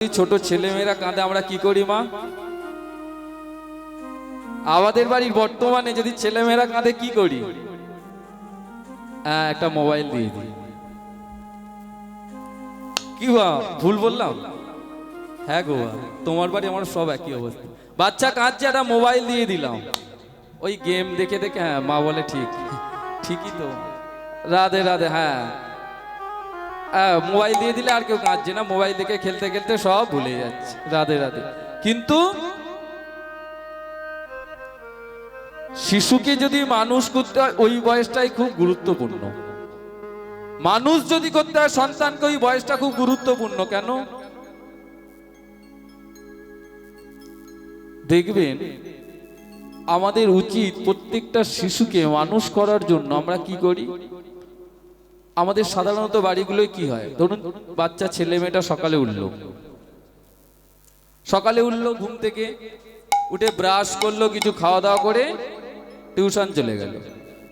ছোট ছেলেমেয়েরা কাঁদে আমরা কি করি মা? আমাদের বাড়ির বর্তমানে যদি ছেলেমেয়েরা কাঁদে কি করি? একটা মোবাইল দিয়ে দিই। কি ভুল বললাম? হ্যাঁ গো, তোমার বাড়ি আমার সব একই অবস্থা। বাচ্চা কাঁদছে, একটা মোবাইল দিয়ে দিলাম, ওই গেম দেখে দেখে। হ্যাঁ মা বলে ঠিক, ঠিকই তো, রাধে রাধে। হ্যাঁ মোবাইল দিয়ে দিলে আর কেউ কাঁদছে না, মোবাইল দেখে খেলতে খেলতে সব ভুলে যাচ্ছে, রাধে রাধে। কিন্তু শিশুকে যদি মানুষ করতে হয় ওই বয়সটাই খুব গুরুত্বপূর্ণ। মানুষ যদি করতে হয় সন্তানকে ওই বয়সটা খুব গুরুত্বপূর্ণ। কেন দেখবেন, আমাদের উচিত প্রত্যেকটা শিশুকে মানুষ করার জন্য আমরা কি করি? আমাদের সাধারণত বাড়িগুলোয় কি হয়, ধরুন বাচ্চা ছেলে মেয়েটা সকালে উঠলো ঘুম থেকে, উঠে ব্রাশ করলো, কিছু খাওয়া দাওয়া করে টিউশন চলে গেল।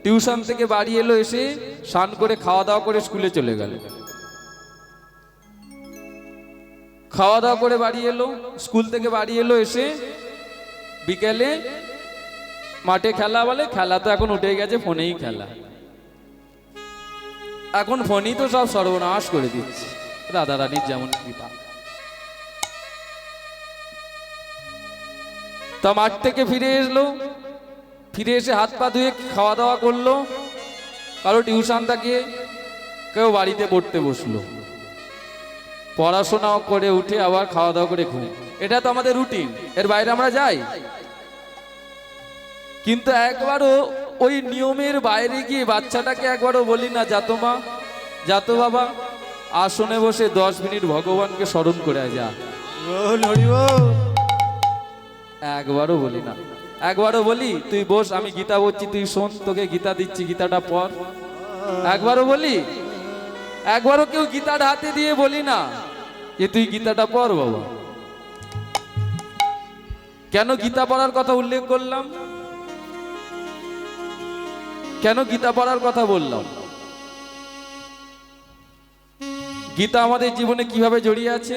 টিউশন থেকে বাড়ি এলো, এসে স্নান করে খাওয়া দাওয়া করে স্কুলে চলে গেল। খাওয়া দাওয়া করে বাড়ি এলো, স্কুল থেকে বাড়ি এলো, এসে বিকেলে মাঠে খেলা বলে, খেলা তো এখন উঠে গেছে, ফোনেই খেলা। এখন ফোনই তো সব সর্বনাশ করে দিচ্ছে, রাধা রানীর যেমন কৃপা। তা মাঠ থেকে ফিরে এসলো, ফিরে এসে হাত পা ধুয়ে খাওয়া দাওয়া করলো, কারো টিউশন থাকে, কেউ বাড়িতে পড়তে বসলো, পড়াশোনা করে উঠে আবার খাওয়া দাওয়া করে ঘুম। এটা তো আমাদের রুটিন, এর বাইরে আমরা যাই? কিন্তু একবারও ওই নিয়মের বাইরে গিয়ে বাচ্চাটাকে একবারও বলি না, যাতো মা, যাতো বাবা, আসনে বসে 10 মিনিট ভগবানকে স্মরণ করে যা। একবারও বলি না। একবারও বলি তুই বস, আমি গীতা বলছি, তুই শোন, তোকে গীতা দিচ্ছি, গীতাটা পড়। একবারও বলি? একবারও কেউ গীতাটা হাতে দিয়ে বলি না যে তুই গীতাটা পড় বাবা। কেন গীতা পড়ার কথা উল্লেখ করলাম? কেন গীতা পড়ার কথা বললাম? গীতা আমাদের জীবনে কিভাবে জড়িয়ে আছে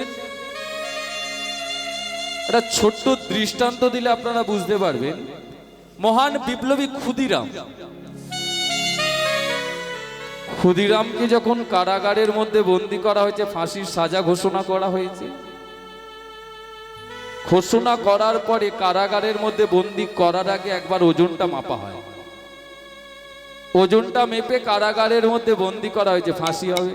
একটা ছোট্ট দৃষ্টান্ত দিলে আপনারা বুঝতে পারবেন। মহান বিপ্লবী ক্ষুদিরামকে যখন কারাগারের মধ্যে বন্দী করা হয়েছে, ফাঁসির সাজা ঘোষণা করা হয়েছে, ঘোষণা করার পরে কারাগারের মধ্যে বন্দী করার আগে একবার ওজনটা মাপা হয়। ওজনটা মেপে কারাগারের মধ্যে বন্দী করা হয়েছে, ফাঁসি হবে।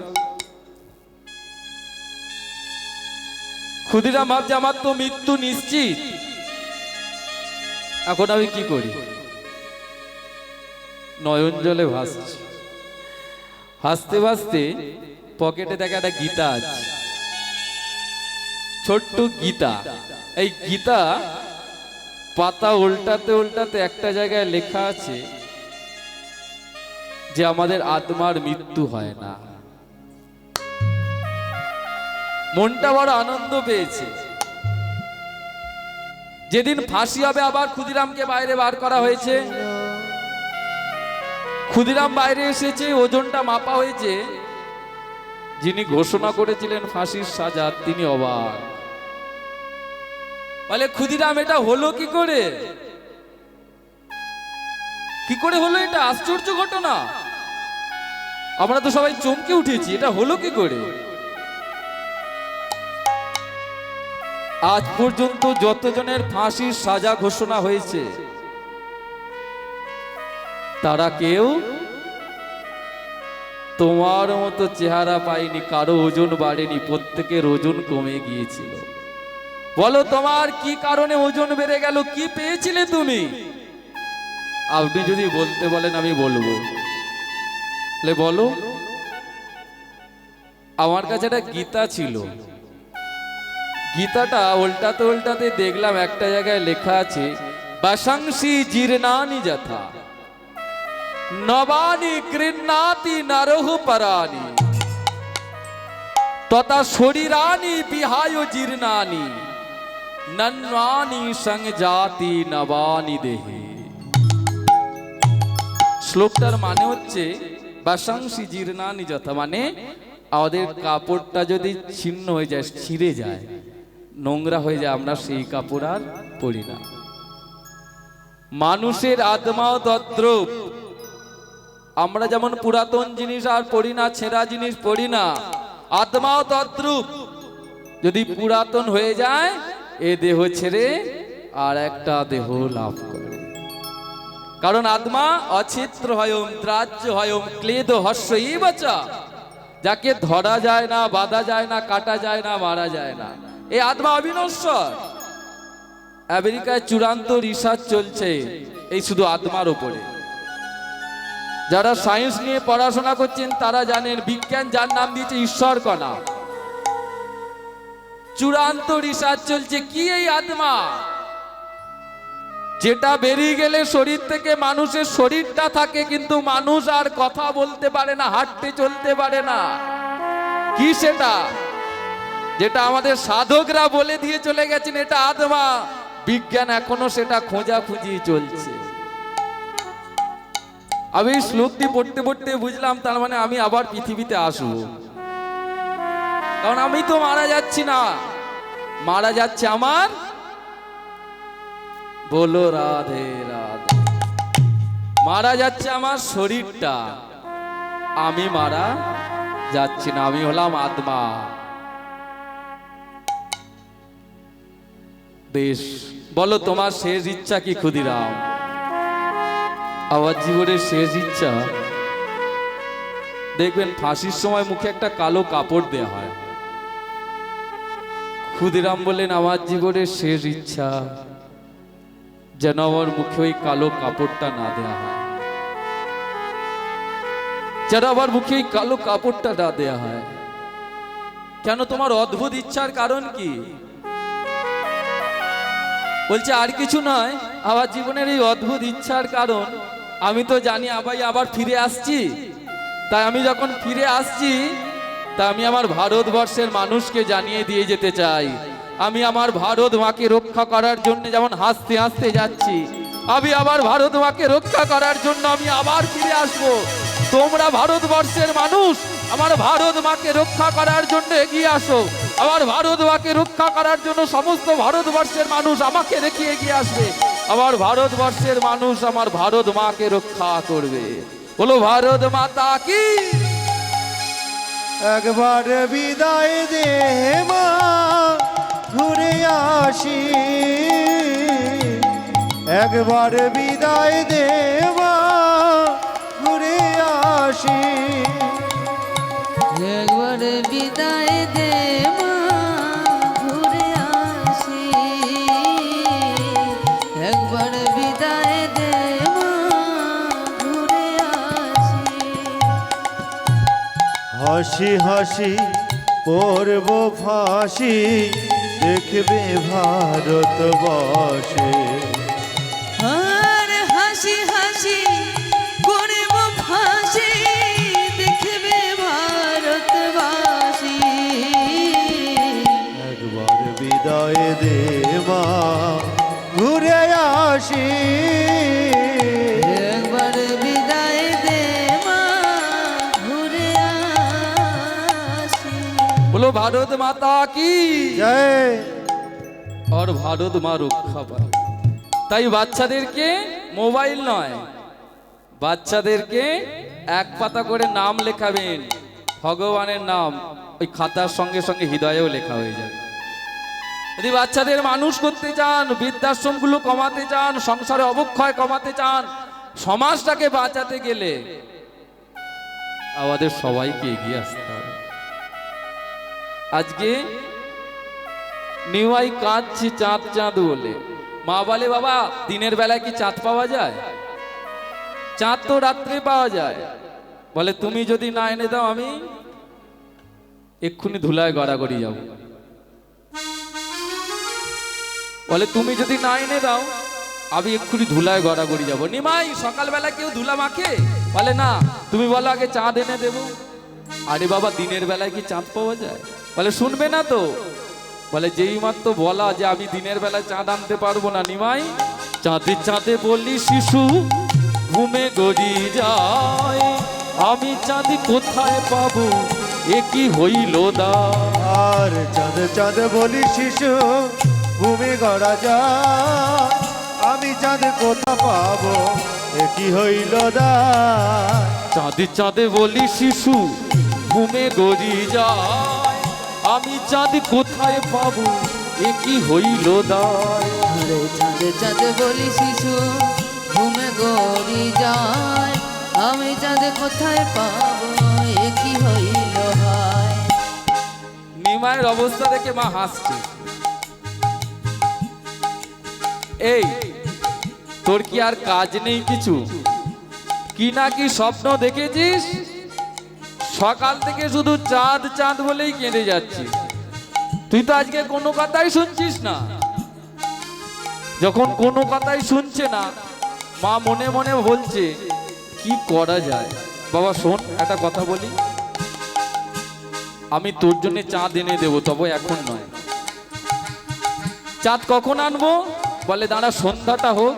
ক্ষুদিরাম ভাবছে আমার তো মৃত্যু নিশ্চিত, এখন আমি কি করি? নয়ন জলে ভাসছে, হাসতে ভাসতে পকেটে দেখা একটা গীতা আছে, ছোট্ট গীতা। এই গীতা পাতা উল্টাতে উল্টাতে একটা জায়গায় লেখা আছে যে আমাদের আত্মার মৃত্যু হয় না। মনটা বড় আনন্দ পেয়েছে। যেদিন ফাঁসি হবে আবার ক্ষুদিরামকে বাইরে বার করা হয়েছে, ক্ষুদিরাম বাইরে এসেছে, ওজনটা মাপা হয়েছে, যিনি ঘোষণা করেছিলেন ফাঁসির সাজা তিনি অবাক। বলে ক্ষুদিরাম এটা হলো কি করে? কি করে হলো? এটা আশ্চর্য ঘটনা, আমরা তো সবাই চমকে উঠেছি, এটা হলো কি করে? আজ পর্যন্ত যতজনের ফাঁসির সাজা ঘোষণা হয়েছে তারা কেউ তোমার মতো চেহারা পায়নি, কারো ওজন বাড়েনি, প্রত্যেকের ওজন কমে গিয়েছিল। বলো তোমার কি কারণে ওজন বেড়ে গেল? কি পেয়েছিলে তুমি? আপনি যদি বলতে বলেন আমি বলবো। বলো। আমার কাছে একটা গীতা ছিল, গীতাটা উল্টাতে উল্টাতে দেখলাম একটা জায়গায় লেখা আছে বাসাংসি জীর্ণানি যথা নবানি গৃহ্ণাতি নরহ পরানি তথা শরীরানি বিহায় জীর্ণানি নন্বানি সংজাতি নবানি দেহে। শ্লোকটার মানে হচ্ছে বাসাংসি জীর্ণানি যথা, মানে আমাদের কাপড়টা যদি ছিন্ন হয়ে যায়, ছিঁড়ে যায়, নোংরা হয়ে যায়, আমরা সেই কাপড় আর পরি না। মানুষের আত্মাও তদ্রূপ, আমরা যেমন পুরাতন জিনিস আর পড়ি না, ছেঁড়া জিনিস পড়ি না, আত্মাও তদ্রূপ। যদি পুরাতন হয়ে যায় এ দেহ ছেড়ে আর একটা দেহ লাভ করে। কারণ আত্মা অচিত্র হয়ম ত্রাজ্য হয়ম ক্লেদ হর্ষ এই বাচা, যাকে ধরা যায় না, বাঁধা যায় না, কাটা যায় না, মারা যায় না, এই আত্মা অবিনশ্বর। আমেরিকায় চূড়ান্ত রিসার্চ চলছে এই শুধু আত্মার উপরে। যারা সায়েন্স নিয়ে পড়াশোনা করছেন তারা জানেন, বিজ্ঞান যার নাম দিয়েছে ঈশ্বর কণা, চূড়ান্ত রিসার্চ চলছে কি এই আত্মা, যেটা বেরিয়ে গেলে শরীর থেকে মানুষের শরীরটা থাকে কিন্তু মানুষ আর কথা বলতে পারে না, হাঁটতে চলতে পারে না। কি সেটা? যেটা আমাদের সাধকরা বলে দিয়ে চলে গেছেন এটা আত্মা, বিজ্ঞান এখনো সেটা খোঁজাখুঁজি চলছে। আমি শ্লোকটি পড়তে পড়তে বুঝলাম তার মানে আমি আবার পৃথিবীতে আসবো, কারণ আমি তো মারা যাচ্ছি না, মারা যাচ্ছে আমার, বলো রাধে রাধে, মারা যাচ্ছে আমার শরীরটা, আমি মারা যাচ্ছি না, আমি হলাম আত্মা। বেশ, বলো তোমার শেষ ইচ্ছা কি ক্ষুদিরাম? আমার জীবনের শেষ ইচ্ছা, দেখবেন ফাঁসির সময় মুখে একটা কালো কাপড় দেয়া হয়। ক্ষুদিরাম বললেন আমার জীবনের শেষ ইচ্ছা যেন আমার মুখে ওই কালো কাপড়টা না দেয়া হয়, যেন আমার মুখে ওই কালো কাপড়টা না দেয়া হয়। কেন? তোমার অদ্ভুত ইচ্ছার কারণ কি? বলছে আর কিছু নয়, আমার জীবনের এই অদ্ভুত ইচ্ছার কারণ আমি তো জানি আমি আবার ফিরে আসছি, তাই আমি যখন ফিরে আসছি তা আমি আমার ভারতবর্ষের মানুষকে জানিয়ে দিয়ে যেতে চাই, আমি আমার ভারত মাকে রক্ষা করার জন্য যেমন হাসতে হাসতে যাচ্ছি, আমি আবার ভারত মাকে রক্ষা করার জন্য আমি আবার ফিরে আসব। তোমরা ভারতবর্ষের মানুষ আমার ভারত মাকে রক্ষা করার জন্য এগিয়ে আসো, আমার ভারত মাকে রক্ষা করার জন্য সমস্ত ভারতবর্ষের মানুষ আমাকে রেখে এগিয়ে আসবে, আমার ভারতবর্ষের মানুষ আমার ভারত মাকে রক্ষা করবে। বলো ভারত মাতা কি। একবার বিদায় দে মা ঘুরে আসি, একবার বিদায় দে মা ঘুরে আসি, একবার বিদায় দে মা ঘুরে আসি, একবার বিদায় দে মা ঘুরে আসি। হাসি হাসি পড়ব ফাঁসি দেখবে ভারতবর্ষে, আর হাসি হাসি করব ফাঁসি দেখবে ভারতবাসী, একবার বিদায় দে মা ঘুরে আসি, একবার বিদায় দে মা ঘুরে আসি। বলো ভারত মাতা কি জয়। আর ভারত মা রক্ষা পায়। তাই বাচ্চাদেরকে মোবাইল নয়, বাচ্চাদেরকে এক পাতা করে নাম লেখাবেন, ভগবানের নাম ওই খাতার সঙ্গে সঙ্গে হৃদয়েও লেখা হয়ে যাবে। যদি বাচ্চাদের মানুষ করতে চান, বৃদ্ধাশ্রমগুলো কমাতে চান, সংসারে অবক্ষয় কমাতে চান, সমাজটাকে বাঁচাতে গেলে আমাদের সবাইকে এগিয়ে আসতে হবে। আজকে নিমাই কাঁদছি চাঁদ চাঁদ বলে, মা বলে বাবা দিনের বেলায় কি চাঁদ পাওয়া যায়? চাঁদ তো রাত্রে পাওয়া যায়। বলে তুমি যদি না এনে দাও আমি এক্ষুনি ধুলায় গড়াগড়ি যাব। বলে তুমি যদি না এনে দাও আমি এক্ষুনি ধুলায় গড়াগড়ি যাব। নিমাই সকালবেলা কেউ ধুলা মাখে? বলে না, তুমি বলো আগে চাঁদ এনে দেবো। আরে বাবা দিনের বেলায় কি চাঁদ পাওয়া যায়? বলে শুনবে না তো। বলে যেই মাত্র বলা যে আমি দিনের বেলায় চাঁদ আনতে পারবো না, নিমাই চাঁদে চাঁদে বললি শিশু ঘুমে গড়ি যায়, আমি চাঁদ কোথায় পাবো এ কি হইল দা। আর চাঁদ চাঁদ বলি শিশু ভূমি গড়া যায়, আমি চাঁদ কোথা পাবো এ কি হইল দায়। চাঁদে চাঁদে বলি শিশু ঘুমে গড়ি যায়, আমি চাঁদ কোথায় পাবো এ কি হইল দায়। আরে চাঁদে চাঁদে বলি শিশু ঘুমে গড়ি যায়, আমি চাঁদে কোথায় পাবো এ কি হইল হায়। নিমাইয়ের অবস্থা দেখে মা হাসছে। এই তোর কি আর কাজ নেই কিছু? কি না কি স্বপ্ন দেখেছিস? সকাল থেকে শুধু চাঁদ চাঁদ বলেই কেঁদে যাচ্ছিস। তুই তো আজকে কোনো কথাই শুনছিস না। যখন কোনো কথাই শুনছে না, মা মনে মনে বলছে কি করা যায়। বাবা শোন, একটা কথা বলি, আমি তোর জন্য চাঁদ এনে দেবো, তবে এখন নয়। চাঁদ কখন আনবো? বলে দাঁড়া সন্ধ্যাটা হোক।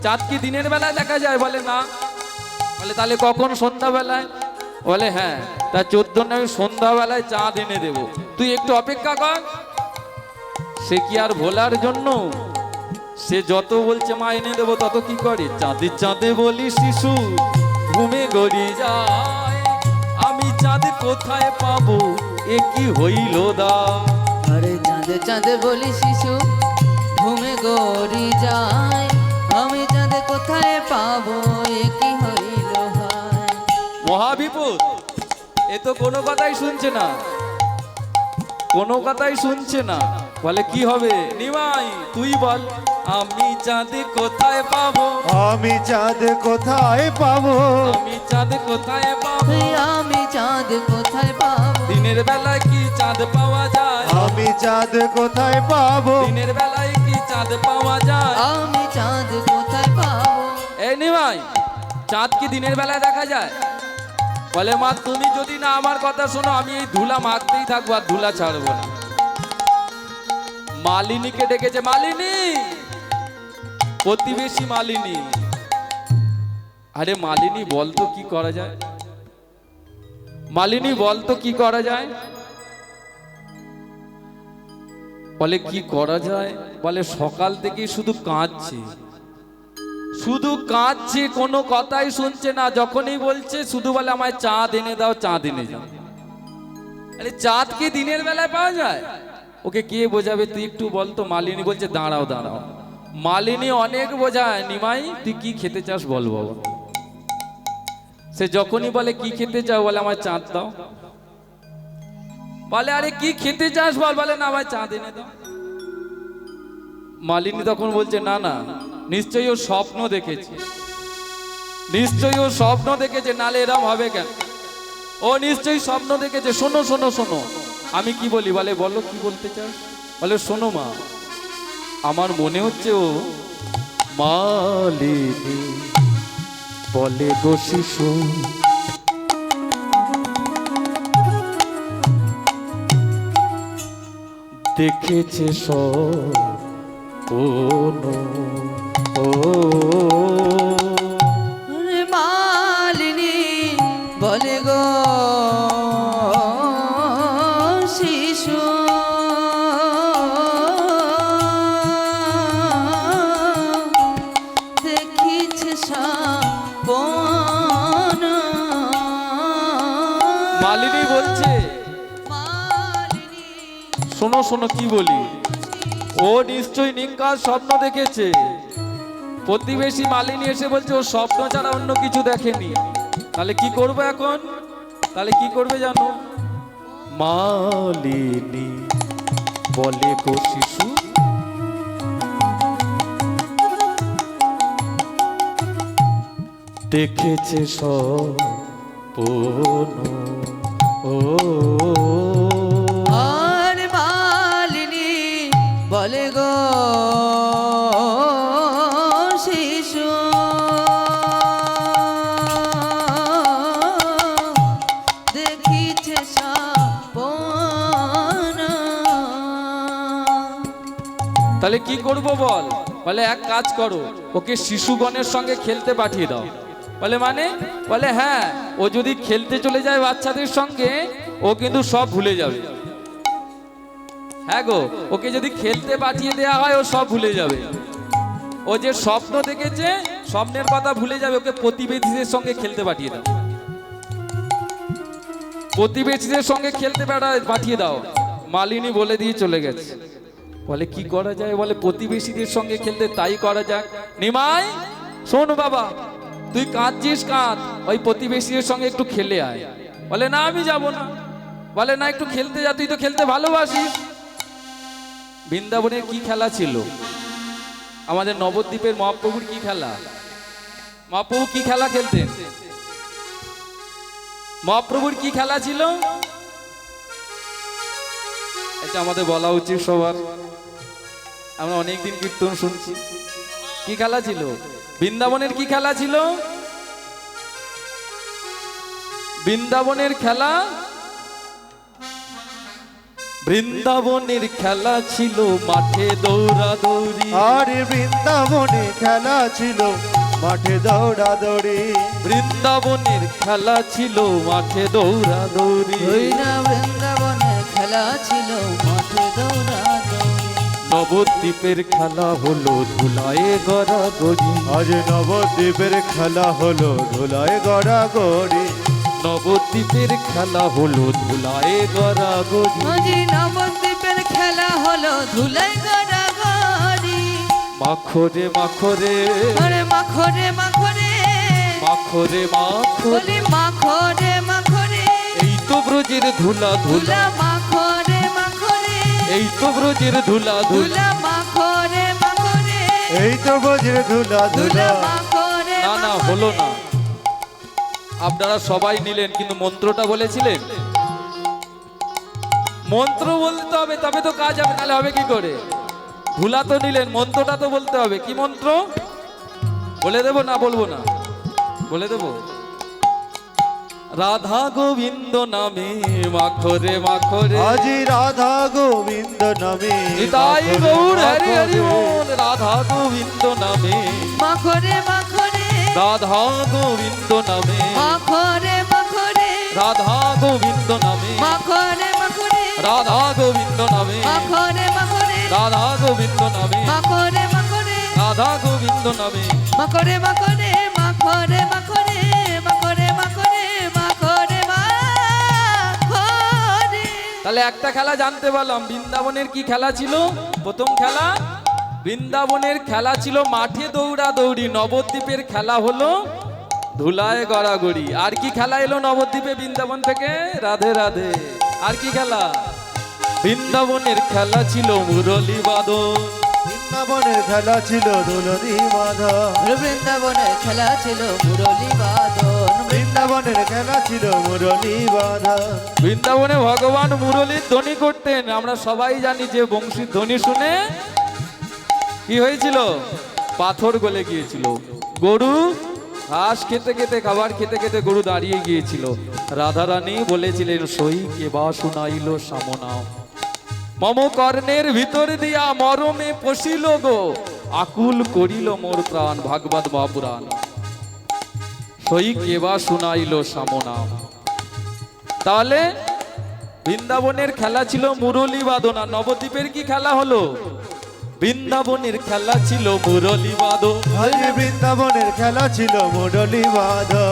চাঁদ কি দিনের বেলায় দেখা যায়? বলে না। বলে তাহলে কখন? সন্ধ্যাবেলায়। বলে হ্যাঁ, তা 14 আমি সন্ধ্যাবেলায় চাঁদ এনে দেব, তুই একটু অপেক্ষা কর। সে কি আর ভোলার জন্য? সে যত বলছে মা এনে দেবো, তত কি করে? চাঁদে চাঁদে বলি শিশু ঘুমে গড়ি যায়, আমি চাঁদ কোথায় পাবো এ কি হইল দায়। আরে চাঁদে চাঁদে বলি শিশু ঘুমে গড়ি যায়, আমি চাঁদে কোথায় পাবো এ কি হইল হায়। মহাবিপদ! এ তো কোনো কথাই শুনছে না, কোনো কথাই শুনছে না। বলে কি হবে? নিমাই তুই বল, আমি চাঁদ কোথায় পাবো, আমি চাঁদ কোথায় পাবো, আমি চাঁদ কোথায় পাবো, আমি চাঁদ কোথায় পাবো, দিনের বেলায় কি চাঁদ পাওয়া যায়, আমি চাঁদ কোথায় পাবো, দিনের বেলায় কি চাঁদ পাওয়া যায়, আমি চাঁদ কোথায় পাবো। এই নিমাই, চাঁদ কি দিনের বেলায় দেখা যায়? বলে মা তুমি যদি না আমার কথা শোনো, আমি এই ধুলা মাখতেই থাকবো, আর ধুলা ছাড়বো না। মালিনীকে ডেকেছে, মালিনী, প্রতিবেশী মালিনী। আরে মালিনী বলতো কি করা যায়, মালিনী বলতো কি করা যায়। বলে কি করা যায়? বলে সকাল থেকে শুধু কাঁদছে, শুধু কাঁদছে, কোনো কথাই শুনছে না। যখনই বলছে শুধু বলে আমায় চাঁদ এনে দাও, চাঁদ এনে দাও। আরে চাঁদ কি দিনের বেলায় পাওয়া যায়? ওকে কে বোঝাবে? তুই একটু বলতো। মালিনী বলছে দাঁড়াও দাঁড়াও। মালিনী অনেক বোঝায়, নিমাই তুই কি খেতে চাস বল বাবা। সে যখনই বলে কি খেতে চাও, বলে আমায় চাঁদ দাও। বলে আরে কি খেতে চাস বল, বলে না আমায় চাঁদ এনে দাও। মালিনী তখন বলছে না না, নিশ্চয়ই ও স্বপ্ন দেখেছে, নিশ্চয়ই ও স্বপ্ন দেখেছে, নালে এরম হবে কেন? ও নিশ্চয়ই স্বপ্ন দেখেছে। শোনো শোনো শোনো, আমি কি বলি? বলে বলো কি বলতে চাস? বলে শোনো মা, আমার মনে হচ্ছে ও মালিনী বলে গো শিশু, দেখেছে সব কোনো ও আরে মালিনী বলে গো শিশু, দেখিছে সপন। মালিনী বলছে মালিনী শোনো শোনো কি বলি, ও নিশ্চয়ই নিঙ্কার স্বপ্ন দেখেছে। প্রতিবেশী মালিনী এসে বলছে ও স্বপ্ন ছাড়া অন্য কিছু দেখেনি। তাহলে কি করবে এখন? তাহলে কি করবে জানো? মালিনী বলে গো শিশু, দেখেছে সব ও আর মালিনী বলে গো শিশু, দেখিছে সপন। তাহলে কি করব বল? বলে এক কাজ করো, ওকে শিশুগণের সঙ্গে খেলতে পাঠিয়ে দাও। বলে মানে? বলে হ্যাঁ, ও যদি খেলতে চলে যায় বাচ্চাদের সঙ্গে, ও কিন্তু সব ভুলে যাবে। হ্যাঁ গো, ওকে যদি খেলতে পাঠিয়ে দেওয়া হয় ও সব ভুলে যাবে। ও যে স্বপ্ন দেখেছে স্বপ্নের কথা ভুলে যাবে। ওকে প্রতিবেশীদের সঙ্গে খেলতে পাঠিয়ে দাও, প্রতিবেশীদের সঙ্গে খেলতে পাঠিয়ে দাও। মালিনী বলে দিয়ে চলে গেছে। বলে কি করা যায়? বলে প্রতিবেশীদের সঙ্গে খেলতে, তাই করা যাক। নিমাই শোন বাবা, তুই কাঁদছিস কাঁদ, ওই প্রতিবেশীদের সঙ্গে একটু খেলে আয়। বলে না আমি যাব না। বলে না একটু খেলতে যা, তুই তো খেলতে ভালোবাসিস। বৃন্দাবনের কি খেলা ছিল? আমাদের নবদ্বীপের মহাপ্রভুর কি খেলা? মহাপ্রভু কি খেলা খেলতেন? মহাপ্রভুর কি খেলা ছিল? এটা আমাদের বলা উচিত সবার। আমরা অনেকদিন কীর্তন শুনছি। কি খেলা ছিল? বৃন্দাবনের কি খেলা ছিল? বৃন্দাবনের খেলা, বৃন্দাবনের খেলা ছিল মাঠে দৌড়াদৌড়ি। আরে বৃন্দাবনে খেলা ছিল মাঠে দৌড়াদৌড়ি। বৃন্দাবনের খেলা ছিল মাঠে দৌড়াদৌড়ি। ওই না বৃন্দাবনে খেলা ছিল মাঠে দৌড়াদৌড়ি। নবদ্বীপের খেলা হলো ধুলায় গড়াগড়ি। আজ নবদ্বীপের খেলা হলো ধুলায় গড়াগড়ি। নবদ্বীপের খেলা হলো ধুলায় গড়াগড়ি। আজি নবদ্বীপের খেলা হলো ধুলাই গড়াগড়ি। মাখরে মাখরে ওরে মাখরে মাখরে, মাখরে মাখরে, বলি মাখরে মাখরে, এই তো ব্রজের ধুলা ধুলা, ধুলা মাখরে মাখরে, এই তো ব্রজের ধুলা ধুলা। ধুলা মাখরে মাখরে, এই তো বজ্রে ধুলা ধুলা ধুলা। মাখরে না না মাখরে। হলো না। আপনারা সবাই নিলেন কিন্তু মন্ত্রটা বলেছিলেন। মন্ত্র বলতে হবে তবে তো কাজ হবে, নাহলে হবে কি করে? ধুলা তো নিলেন, মন্ত্রটা তো বলতে হবে। কি মন্ত্র বলে দেব? না বলবো না, বলে দেব। রাধা গোবিন্দ নামে মাখরে মাখরে, আজি রাধা গোবিন্দ নামে নিতাই মাখরে গৌর হরি হরি মাখরে। বল। রাধা গোবিন্দ নামে, মাখরে মাখরে, রাধা গোবিন্দ নামে, মাখরে মাখরে, রাধা গোবিন্দ নামে, মাখরে মাখরে, রাধা গোবিন্দ নামে, মাখরে মাখরে, রাধা গোবিন্দ নামে, মাখরে মাখরে, রাধা গোবিন্দ নামে। মাখরে মাখরে, মাখরে মাখরে, মাখরে মাখরে, মাখরে মাখরে। তাহলে একটা খেলা জানতে পারলাম। বৃন্দাবনের কি খেলা ছিল? প্রথম খেলা বৃন্দাবনের খেলা ছিল মাঠে দৌড়াদৌড়ি। নবদ্বীপের খেলা হলো ধুলায় গড়াগড়ি। আর কি খেলা এলো নবদ্বীপে বৃন্দাবন থেকে? রাধে রাধে। আর কি খেলা? বৃন্দাবনের খেলা ছিল মুরলী বাদন। বৃন্দাবনের খেলা ছিল দুলরি মাধা। বৃন্দাবনের খেলা ছিল মুরলী বাদন। বৃন্দাবনের খেলা ছিল মুরলী বাধা। বৃন্দাবনে ভগবান মুরলীর ধ্বনি করতেন। আমরা সবাই জানি যে বংশীর ধ্বনি শুনে কি হয়েছিল? পাথর গলে গিয়েছিল। গরু ঘাস খেতে খেতে, খাবার খেতে খেতে গরু দাঁড়িয়ে গিয়েছিল। রাধারানী বলেছিলেন, সই কেবা শুনাইল সামনাও, মম কর্ণের ভিতর দিয়া মরমে পশিল গো, আকুল করিল মোর প্রাণ। ভাগবত মহাপুরাণ। সই কেবা শুনাইল সামনাও। তাহলে বৃন্দাবনের খেলা ছিল মুরলী বাদন। আর নবদ্বীপের কি খেলা হলো? বৃন্দাবনের খেলা ছিল মুরলী বাদন। আজি বৃন্দাবনের খেলা ছিল মুরলী বাধা।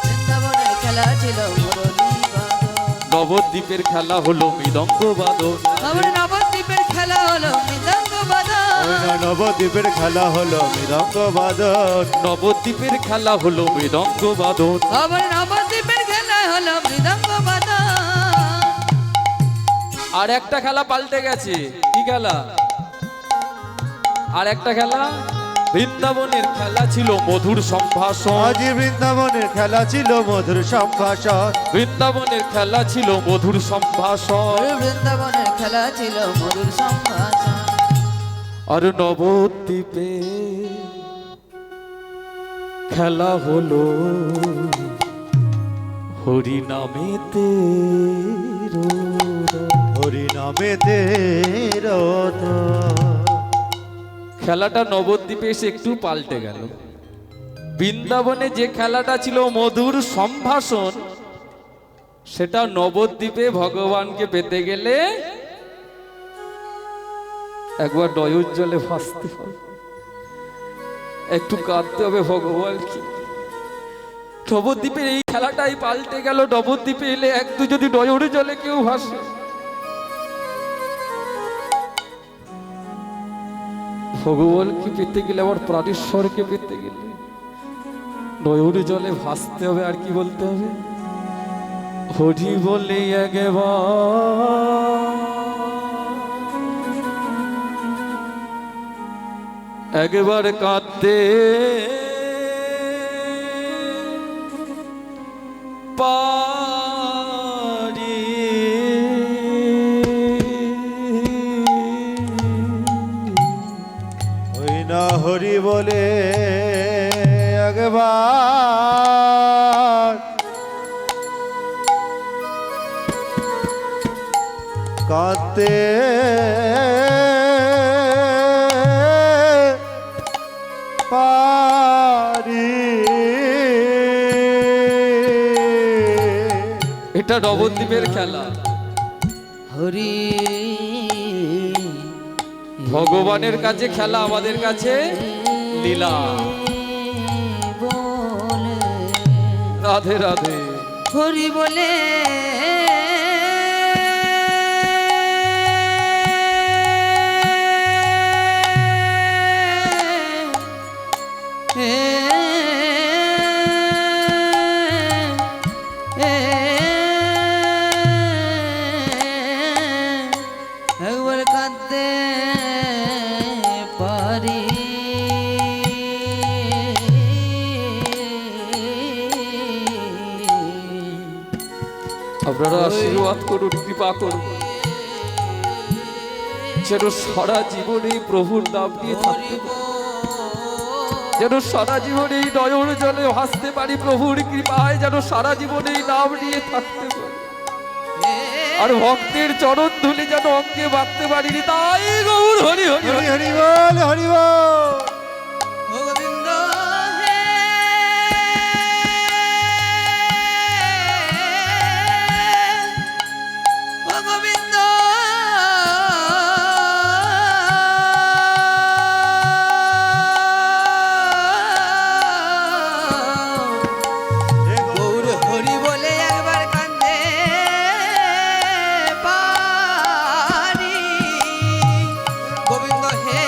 বৃন্দাবনের খেলা ছিল মুরলী বাদন। নবদ্বীপের খেলা হলো মৃদঙ্গ বাদন। আমার নবদ্বীপের খেলা হলো মৃদঙ্গ বাদন। নবদ্বীপের খেলা হলো মৃদঙ্গ বাদন। নবদ্বীপের খেলা হলো মৃদঙ্গ বাদন। আমার নবদ্বীপের খেলা হলো মৃদঙ্গ বাদন। আর একটা খেলা পাল্টে গেছে। কি খেলা? আর একটা খেলা বৃন্দাবনের খেলা ছিল মধুর সম্ভাষণ। আজি বৃন্দাবনের খেলা ছিল মধুর সম্ভাষণ। বৃন্দাবনের খেলা ছিল মধুর সম্ভাষণ। বৃন্দাবনের খেলা ছিল মধুর সম্ভাষণ। আর নবদ্বীপে খেলা হলো হরি নামেতে হরি নামেতে খেলাটা নবদ্বীপে এসে একটু পাল্টে গেল। বৃন্দাবনে যে খেলাটা ছিল মধুর সম্ভাষণ, সেটা নবদ্বীপে ভগবানকে পেতে গেলে একবার নয়নজলে ভাসতে হবে, একটু কাঁদতে হবে ভগবান কি। নবদ্বীপের এই খেলাটাই পাল্টে গেল। নবদ্বীপে এলে একটু যদি নয়ন জলে কেউ ভাসে, ভগবানকে পেতে গেলে, আবার প্রাণেশ্বরকে পেতে গেলে নয়ন জলে ভাসতে হবে। আর কি বলতে হবে? হরি বলে একবার কাঁদতে পারি। ওই না হরি বলে একবার কাঁদতে পারি। এটা নবদ্বীপের খেলা। হরি ভগবানের কাছে খেলা, আমাদের কাছে লীলা। বলে রাধে রাধে। হরি বলে একবার কাঁদতে পারি। আপনারা আশীর্বাদ করুন, কৃপা করুন, যেন সারা জীবনে প্রভুর নাম নিয়ে থাকতে পারি, যেন সারা জীবনে নয়ন জলে ভাসতে পারি প্রভুর কৃপায়, যেন সারা জীবনে নাম নিয়ে থাকতে পারি, আর ভক্তের চরণ ধুলি যেন অঙ্গে বাঁধতে পারি। তাই গৌর হরি হরি হরি হরি বল, হরি বল। গোবিন্দ হে গোবিন্দ গৌর হরি বলে একবার কান্দে পারি। গোবিন্দ হে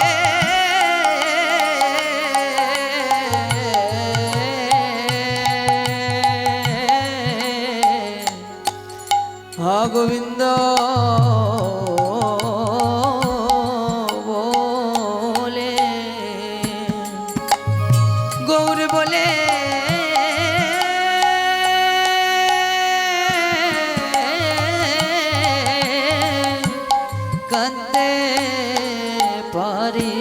গোবিন্দ বলে গৌর বলে কাঁদতে পারি।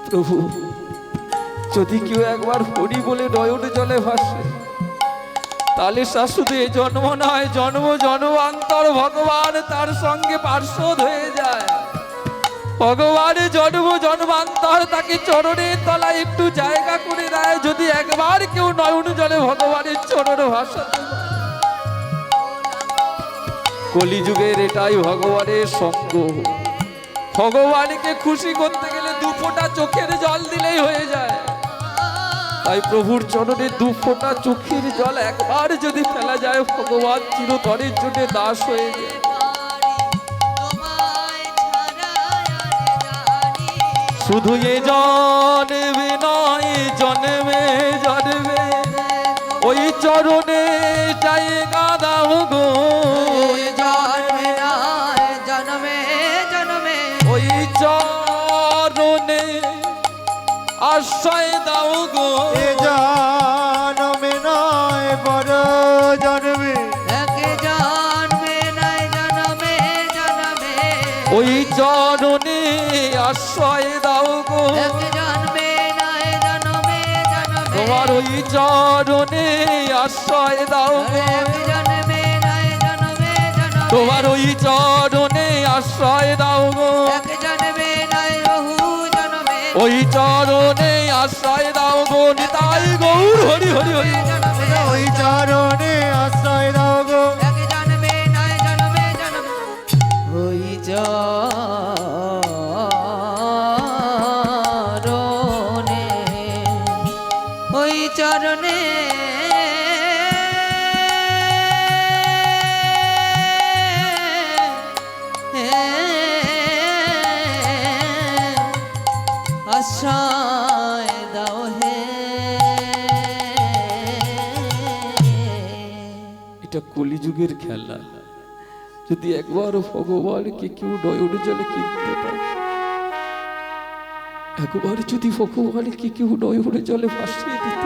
প্রভু, যদি কেউ একবার হরি বলে নয়ন জলে ভাসে, তাহলে তা শুধু এই জন্ম নয়, জন্ম জন্মান্তর ভগবান তার সঙ্গে পার্শ্বদ হয়ে যায়। ভগবানের জন্ম জন্মান্তর তাকে চরণের তলায় একটু জায়গা করে দেয়, যদি একবার কেউ নয়ন জলে ভগবানের চরণ ভাসাতে পারে। কলিযুগের এটাই ভগবানের সঙ্গ। ভগবানকে খুশি করতে গেলে দু ফোঁটা চোখের জল দিলেই হয়ে যায়। তাই প্রভুর চরণে দু ফোঁটা চোখের জল একবার যদি ফেলা যায়, ভগবান চিরতরের জন্য দাস হয়ে যায়। শুধু এ জন্মে নয়, জন্মে জন্মে ওই চরণে জায়গা দাও গো। জন্মে নয় জন্মে জন্মে ওই চরণে আশ্রয় দাও গো। এ জন্মে নয় বড় জন্মে, এক জন্মে নয় জন্মে জন্মে ওই চরণে আশ্রয় দাও গো। এক জন্মে নয় জন্মে জন্মে তোমার ওই চরণে আশ্রয় দাও গো। এক জন্মে নয় জন্মে জন্মে তোমার ওই চরণে আশ্রয় দাও গো। এক জন্মে নয় বহু জন্মে ওই চরণে আশ্রয় দাও গো। নিতাই গৌর হরি হরি হরি। ওই চরণে আশ্রয় দাও গো। এক জন্মে নয় জন্মে জন্মে ওই চরণে, ওই চরণে আশ্রয় দাও হে। এটা কলিযুগের খেলা। যদি একবার ভগবানকে কেউ নয়ন জলে কিনতে পারে, একবার যদি ভগবানকে কেউ নয়ন জলে ভাসিয়ে দিত,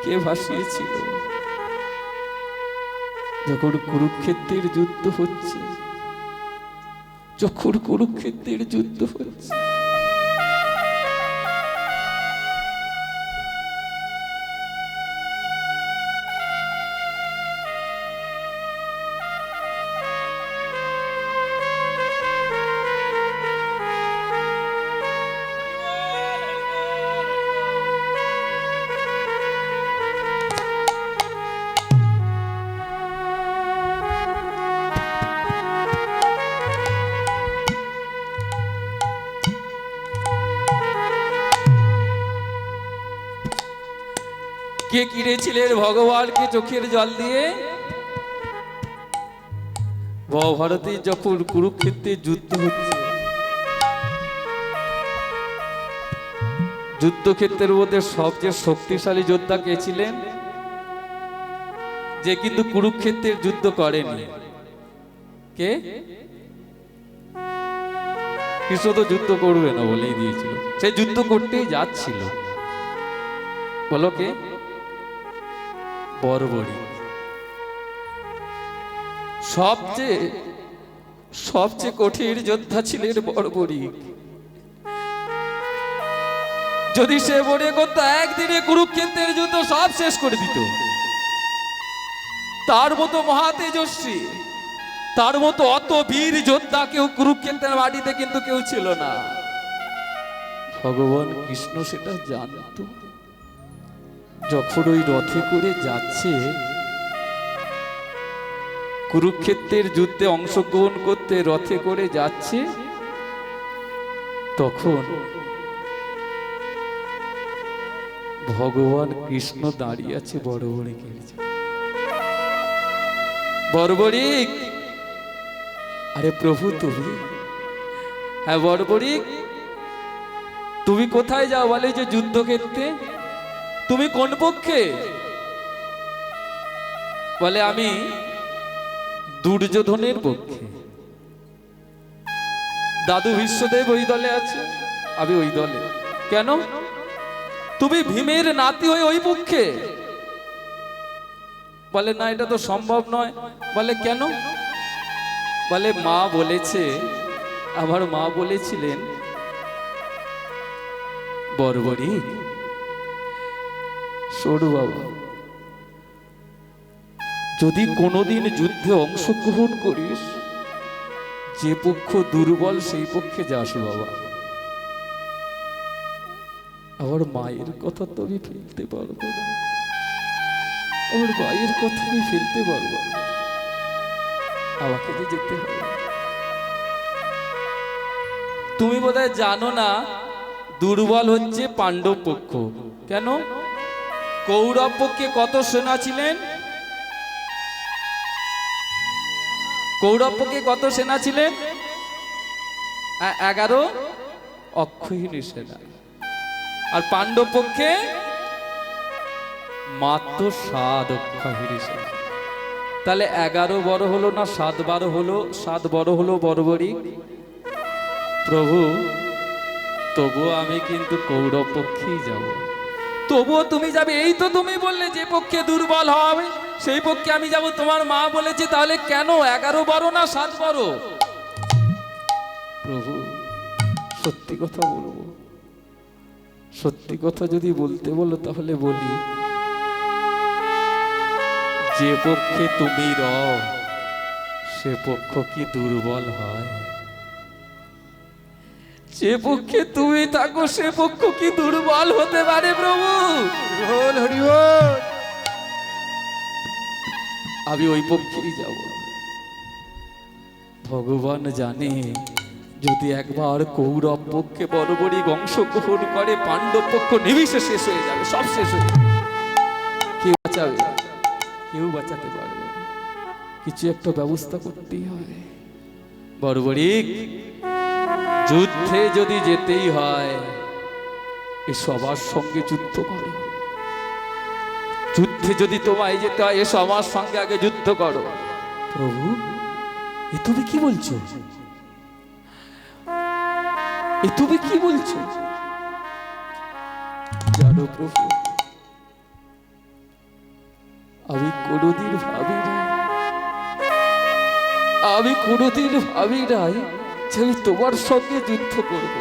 কে ভাসিয়েছিল? যখন কুরুক্ষেত্রের যুদ্ধ হচ্ছে, যখন কুরুক্ষেত্রের যুদ্ধ হচ্ছে, কে কিনেছিলেন ভগবানকে চোখের জল দিয়ে? মহাভারতে যখন কুরুক্ষেত্রে যুদ্ধ হচ্ছে, যুদ্ধক্ষেত্রের মধ্যে সবচেয়ে শক্তিশালী যোদ্ধা কে ছিলেন? যে কিন্তু কুরুক্ষেত্রের যুদ্ধ করেনি। কে? কৃষ্ণ তো যুদ্ধ করবে না বলেই দিয়েছিল, সে যুদ্ধ করতেই যাচ্ছিল। বলো কে? বর্বরী। সবচেয়ে সবচেয়ে কঠিন যোদ্ধা ছিলেন বর্বরী। যদি সে মনে করতো একদিনে কুরুক্ষেত্রের যুদ্ধ সব শেষ করে দিত, তার মতো মহা তেজস্বী, তার মতো অত বীর যোদ্ধা কেউ কুরুক্ষেত্রের মাটিতে কিন্তু কেউ ছিল না। ভগবান কৃষ্ণ সেটা জানত। যখন ওই রথে করে যাচ্ছে কুরুক্ষেত্রের যুদ্ধে অংশগ্রহণ করতে, রথে করে যাচ্ছে, তখন ভগবান কৃষ্ণ দাঁড়িয়ে আছে বর্বরীকে। বর্বরী, আরে প্রভু তুমি? হ্যাঁ বর্বরী, তুমি কোথায় যাও? বলে যে যুদ্ধক্ষেত্রে। তুমি কোন পক্ষে? বলে আমি দুর্যোধনের পক্ষে। দাদু বিশ্বদেব ওই দলে আছে, আমি ওই দলে। কেন? তুমি ভীমের নাতি হয়ে ওই পক্ষে? বলে না, এটা তো সম্ভব নয়। বলে কেন? বলে মা বলেছে, আমার মা বলেছিলেন বর্বরী সরু বাবা, যদি কোনোদিন যুদ্ধে অংশগ্রহণ করিস, যে পক্ষ দুর্বল সেই পক্ষে যাস বাবা। আমার মায়ের কথা তো আমি ফেলতে পারবো না, আমার মায়ের কথা আমি ফেলতে পারবো না, আমাকে যে যেতে হবে। তুমি বোধহয় জানো না, দুর্বল হচ্ছে পাণ্ডব পক্ষ। কেন? কৌরব পক্ষে কত সেনা ছিলেন? কৌরব পক্ষে কত সেনা ছিলেন? 11 অক্ষৌহিণী সেনা। আর পাণ্ডব পক্ষে মাত্র 7 অক্ষৌহিণী সেনা। তাহলে 11 বড় হলো না 7 বড় হলো? 7 বড় হলো বর্বরী। প্রভু, তবুও আমি কিন্তু কৌরব পক্ষেই যাব। তবুও তুমি যাবে? এই তো তুমি বললে যে পক্ষে দুর্বল হবে সেই পক্ষে আমি যাব। তোমার মা বলেছে, তাহলে কেন 11 বড় না 7 বড়? প্রভু, সত্যি কথা বলবো। সত্যি কথা যদি বলতে বলো তাহলে বলি, যে পক্ষে তুমি রও সে পক্ষ কি দুর্বল হয়? যে পক্ষে তুমি থাকো সে পক্ষ কি দুর্বল হতে পারে প্রভু? হরিবল হরিবল। আমি ওই পক্ষেই যাব। ভগবান জানে যদি একবার কৌরব পক্ষে বর্বরী অংশগ্রহণ করে পাণ্ডব পক্ষ নিমিষে শেষ হয়ে যাবে, সব শেষ হয়ে যাবে। কেউ বাঁচাবে? কেউ বাঁচাতে পারবে না। কিছু একটা ব্যবস্থা করতেই হবে। বর্বরিক, যুদ্ধে যদি যেতেই হয় এ সবার সঙ্গে যুদ্ধ করো। যুদ্ধে যদি তোমায় যেতে হয় এ সবার সঙ্গে আগে যুদ্ধ করো। প্রভু, এ তুমি কি বলছো? এ তুমি কি বলছো? জানো প্রভু, আমি কোনোদিন ভাবি নাই, আমি কোনোদিন ভাবি নাই যে আমি তোমার সঙ্গে যুদ্ধ করব।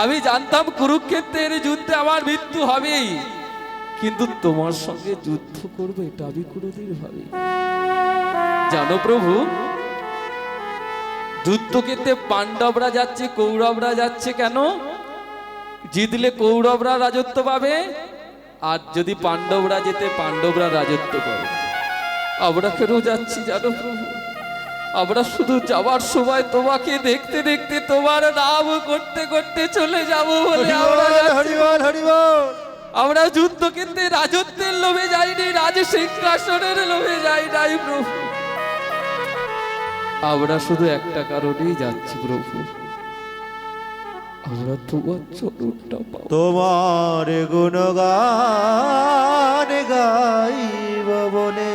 আমি জানতাম কুরুক্ষেত্রের যুদ্ধে আমার মৃত্যু হবেই, কিন্তু তোমার সঙ্গে যুদ্ধ করব এটা আমি কোনোদিন ভাবি। জানো প্রভু, যুদ্ধক্ষেত্রে পাণ্ডবরা যাচ্ছে, কৌরবরা যাচ্ছে কেন? জিতলে কৌরবরা রাজত্ব পাবে, আর যদি পাণ্ডবরা যেতে পাণ্ডবরা রাজত্ব পাবে। আমরা কেন যাচ্ছি জানো প্রভু? আমরা শুধু যাওয়ার সময় তোমাকে দেখতে দেখতে তোমার নাম করতে করতে চলে যাব বলে আমরা যাচ্ছি। হরিবল হরিবল। আমরা যুদ্ধক্ষেত্রে রাজত্বের লোভে যাইনি, রাজ সিংহাসনের লোভে যাই নাই প্রভু। আমরা শুধু একটা কারণেই যাচ্ছি প্রভু, আমরা তোমার চরণটা পাবো। তোমার গুণগান গাইব বলে।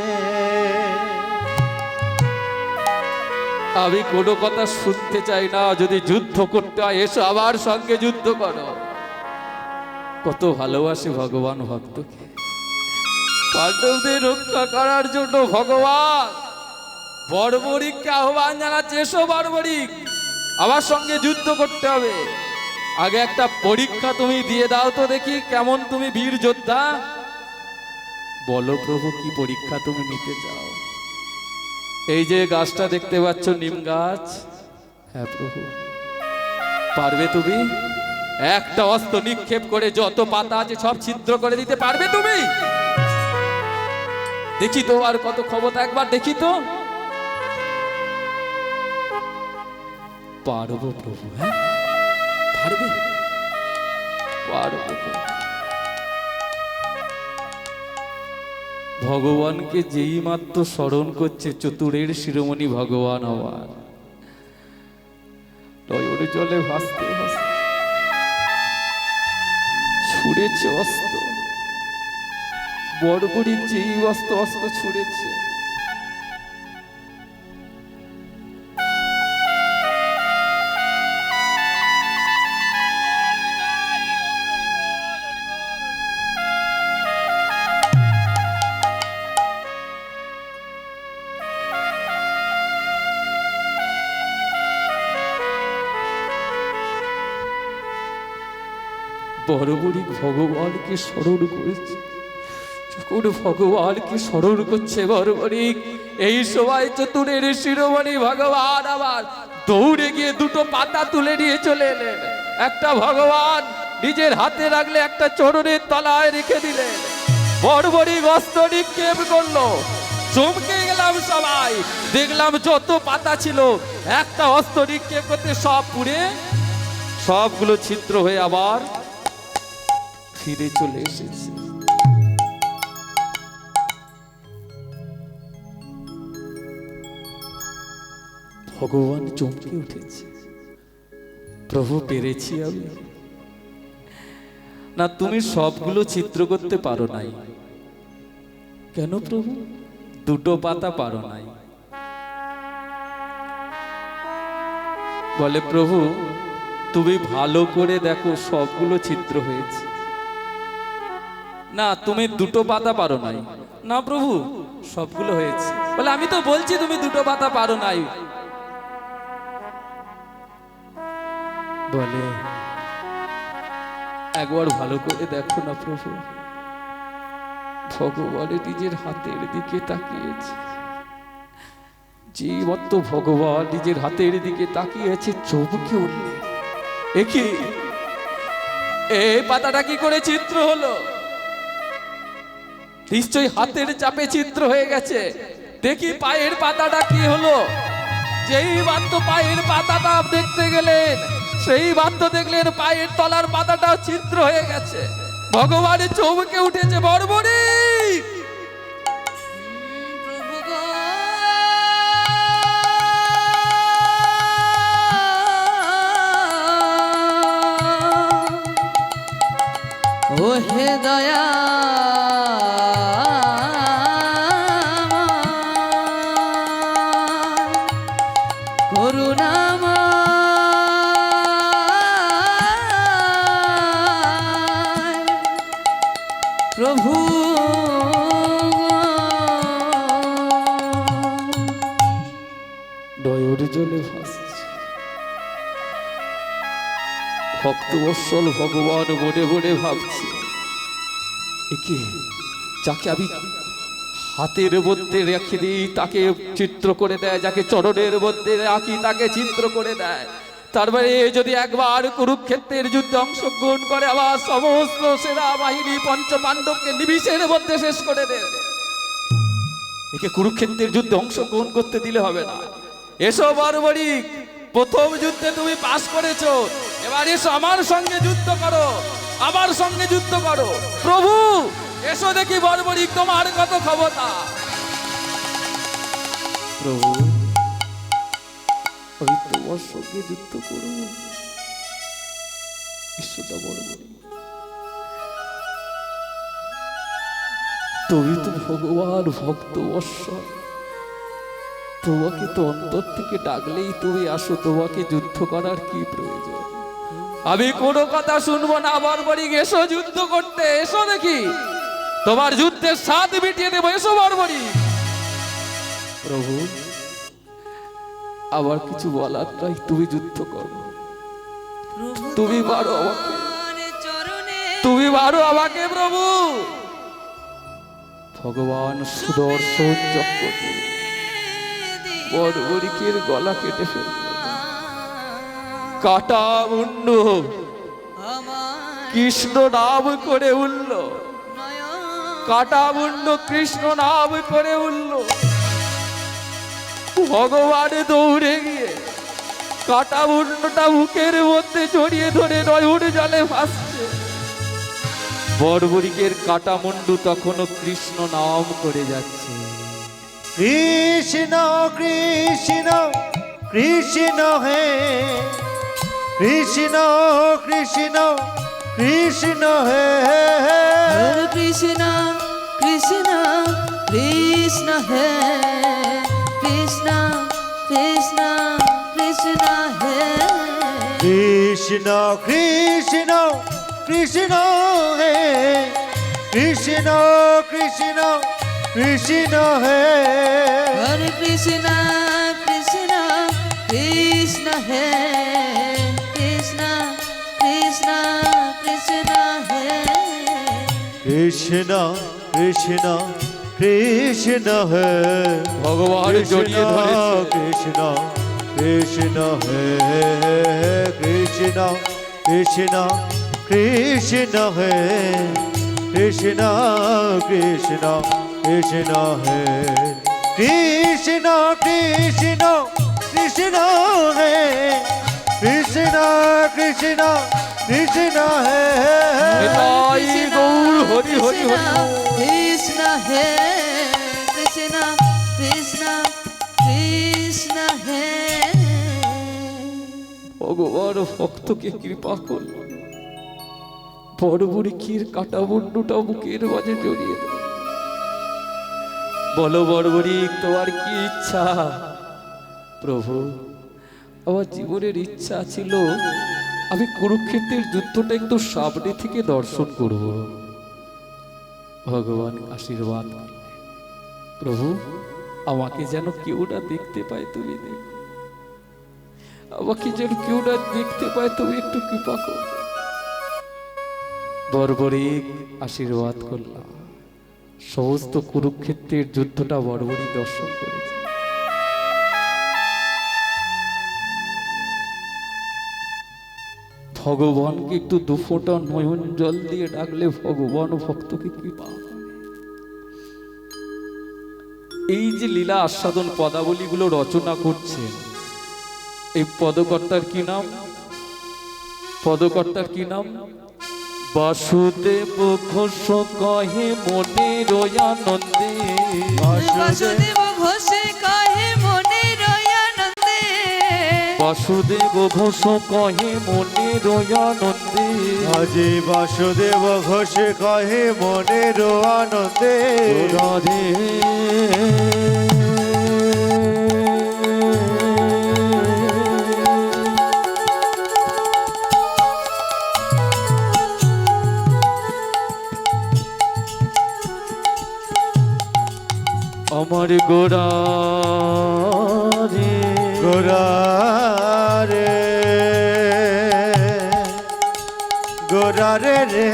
আমি কোনো কথা শুনতে চাই না। যদি যুদ্ধ করতে হয় এসো আমার সঙ্গে যুদ্ধ করো। কত ভালোবাসে ভগবান ভক্তকে। পাণ্ডবদের রক্ষা করার জন্য ভগবান বর্বরিককে আহ্বান জানাচ্ছে, এসো বর্বরিক, আমার সঙ্গে যুদ্ধ করতে হবে। আগে একটা পরীক্ষা তুমি দিয়ে দাও তো দেখি কেমন তুমি বীর যোদ্ধা। বলো প্রভু, কি পরীক্ষা তুমি নিতে চাও? এই যে গাছটা দেখতে পাচ্ছ, নিম গাছ। হ্যাঁ প্রভু, পারবে তুমি? একটা অস্ত্র নিক্ষেপ করে যত পাতা আছে সব ছিদ্র করে দিতে পারবে তুমি? দেখি তো আর কত ক্ষমতা, একবার দেখি তো। পারবো প্রভু, হ্যাঁ পারবে, পারবো। ভগবানকে যেই মাত্র স্মরণ করছে চতুরের শিরোমণি ভগবান আমার নয়ন জলে ভাসতে ভাসতে ছুড়েছে অস্ত্র। বর্বরিক যেই অস্ত্র ছুড়েছে, বর্বরিক ভগবানকে স্মরণ করেছে। যখন ভগবানকে স্মরণ করছে বর্বরিক, এই সময় চতুরের শিরোমণি ভগবান আবার দৌড়ে গিয়ে দুটো পাতা তুলে নিয়ে চলে এলেন। একটা ভগবান নিজের হাতে রাখলে, একটা চরণের তলায় রেখে দিলেন। বর্বরিক অস্ত্র নিক্ষেপ করলো। চমকে গেলাম সবাই, দেখলাম যত পাতা ছিল একটা অস্ত্র নিক্ষেপ করতে সব পুড়ে সবগুলো ছিদ্র হয়ে আবার ফিরে চলে এসেছে। ভগবান চমকে উঠেছে, প্রভু পেরেছি আমি। না, তুমি সবগুলো চিত্র করতে পারো নাই। কেন প্রভু? দুটো পাতা পারো নাই। বলে প্রভু, তুমি ভালো করে দেখো সবগুলো চিত্র হয়েছে। না, তুমি দুটো পাতা পারো নাই। না প্রভু, সবগুলো হয়েছে। বলে আমি তো বলছি তুমি দুটো পাতা পারো নাই। বলে একবার ভালো করে দেখো না প্রভু। ভগবানের নিজের হাতের দিকে তাকিয়েছে। যে মাত্র ভগবান নিজের হাতের দিকে তাকিয়েছে চমকে উঠলেন। কি এই পাতাটা কি করে চিত্র হলো? নিশ্চয়ই হাতের চাপে চিত্র হয়ে গেছে। দেখি পায়ের পাতাটা কি হলো? যেই মাত্র পায়ের পাতাটা দেখতে গেলেন, সেই মাত্র দেখলেন পায়ের তলার পাতাটা চিত্র হয়ে গেছে। ভগবানের চৌমুখে উঠেছে বর্বরী। প্রভু গো, ও হে দয়া প্রভু নয়ন জলে ভাসছে ভক্তবৎসল ভগবান মনে মনে ভাবছে, একে যাকে আমি হাতের মধ্যে রেখে দিই তাকে চিত্র করে দেয়, যাকে চরণের মধ্যে রাখি তাকে চিত্র করে দেয়। তারপরে যদি একবার কুরুক্ষেত্রের যুদ্ধে অংশগ্রহণ করে আবার সমস্ত সেনা বাহিনী পঞ্চ পাণ্ডবকে নিমিষের মধ্যে শেষ করে দেয়। একে কুরুক্ষেত্রের যুদ্ধে অংশগ্রহণ করতে দিলে হবে না। এসো বর্বরিক, প্রথম যুদ্ধে তুমি পাস করেছো, এবার এসো আমার সঙ্গে যুদ্ধ করো, আমার সঙ্গে যুদ্ধ করো। প্রভু এসো দেখি বর্বরিক তোমার কত ক্ষমতা। প্রভু আমি তোমার সঙ্গে যুদ্ধ করব। ঈশ্বরটা বর্বরিক, তুমি তো ভগবান ভক্ত বৎসল, তোমাকে তো অন্তর থেকে ডাকলেই তুমি আসো, তোমাকে যুদ্ধ করার কি প্রয়োজন? আমি কোনো কথা শুনবো না বর্বরিক, এসো যুদ্ধ করতে, এসো দেখি তোমার যুদ্ধের স্বাদ মিটিয়ে দেবো, এসো বর্বরিক। প্রভু আবার কিছু বলার নাই, তুমি যুদ্ধ করো, তুমি পারো আমাকে, তুমি পারো আমাকে প্রভু। ভগবান সুদর্শন চক্র দিয়ে বর্বরিকের গলা কেটে ফেলল। কাটা মুন্ড কৃষ্ণ নাম করে উঠল, কাটা মুন্ড কৃষ্ণ নাম করে উঠল। ভগবান দৌড়ে গিয়ে কাটা মুন্ডটা বুকের মধ্যে জড়িয়ে ধরে নয়ন জলে ভাসছে। বর্বরিকের কাটা মুন্ডু তখনও কৃষ্ণ নাম করে যাচ্ছে। কৃষ্ণ কৃষ্ণ কৃষ্ণ হে কৃষ্ণ কৃষ্ণ কৃষ্ণ হে হরে কৃষ্ণ কৃষ্ণ কৃষ্ণ হে কৃষ্ণ কৃষ্ণ কৃষ্ণ হে কৃষ্ণ কৃষ্ণ কৃষ্ণ হে কৃষ্ণ কৃষ্ণ কৃষ্ণ হে হরে কৃষ্ণ কৃষ্ণ কৃষ্ণ হে কৃষ্ণ কৃষ্ণ কৃষ্ণ হে কৃষ্ণ কৃষ্ণ কৃষ্ণ হে ভগবান জড়িয়ে ধরেছে। কৃষ্ণ কৃষ্ণ হে কৃষ্ণ কৃষ্ণ কৃষ্ণ হে কৃষ্ণ কৃষ্ণ কৃষ্ণ হে কৃষ্ণ কৃষ্ণ কৃষ্ণ হে কৃষ্ণ কৃষ্ণ কৃষ্ণ হে নিতাই গৌর হরি হরি হরি। কৃষ্ণ হে কৃষ্ণ কৃষ্ণ কৃষ্ণ হে ভগবান ভক্তকে কৃপা করল, বর্বরিকের কাটা মুন্ডুটা বুকের মাঝে জড়িয়ে দেয়। বলো বর্বরিক তোমার কি ইচ্ছা? প্রভু আমার জীবনের ইচ্ছা ছিল আমি কুরুক্ষেত্রের যুদ্ধটা একটু সামনে থেকে দর্শন করব। ভগবান আশীর্বাদ করলেন, প্রভু আমাকে যেন কেউ না দেখতে পায়, তুমি দেখো, আমাকে যেন কেউ না দেখতে পায়, তুমি একটু কৃপা করো। বর্বরিক আশীর্বাদ করলাম, সমস্ত কুরুক্ষেত্রের যুদ্ধটা বর্বরিক দর্শন করেছে। ভগবানকে একটু দুফোঁটা নয়ন জল দিয়ে ডাকলে ভগবান ভক্তকে কৃপা করে। এই যে লীলা আস্বাদন পদাবলীগুলো রচনা করছেন, এই পদকর্তার কি নাম? পদকর্তার কি নাম? বাসুদেব ঘোষ কহে মনের আনন্দে, বাসুদেব ঘোষে কহে মনের আনন্দে, বাসুদেব ঘোষ কহে মনের আনন্দে, আজি বাসুদেব ঘোষ কহে মনের আনন্দে, রাধে আমার গোরা রে, গোরা রে, গোরা রে রে,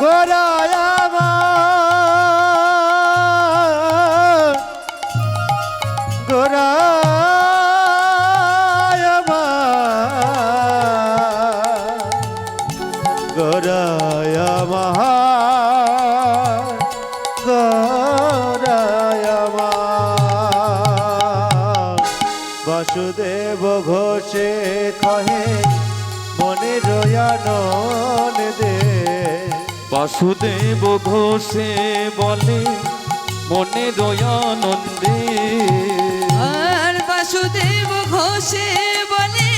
গোরা আমার, গোরা আমার, গোরা আমার, গোরা আমার। বাসুদেব ঘোষে কহে মনের আনন্দে, বাসুদেব ঘোষে বলে মনের আনন্দে, আর বাসুদেব ঘোষে বলে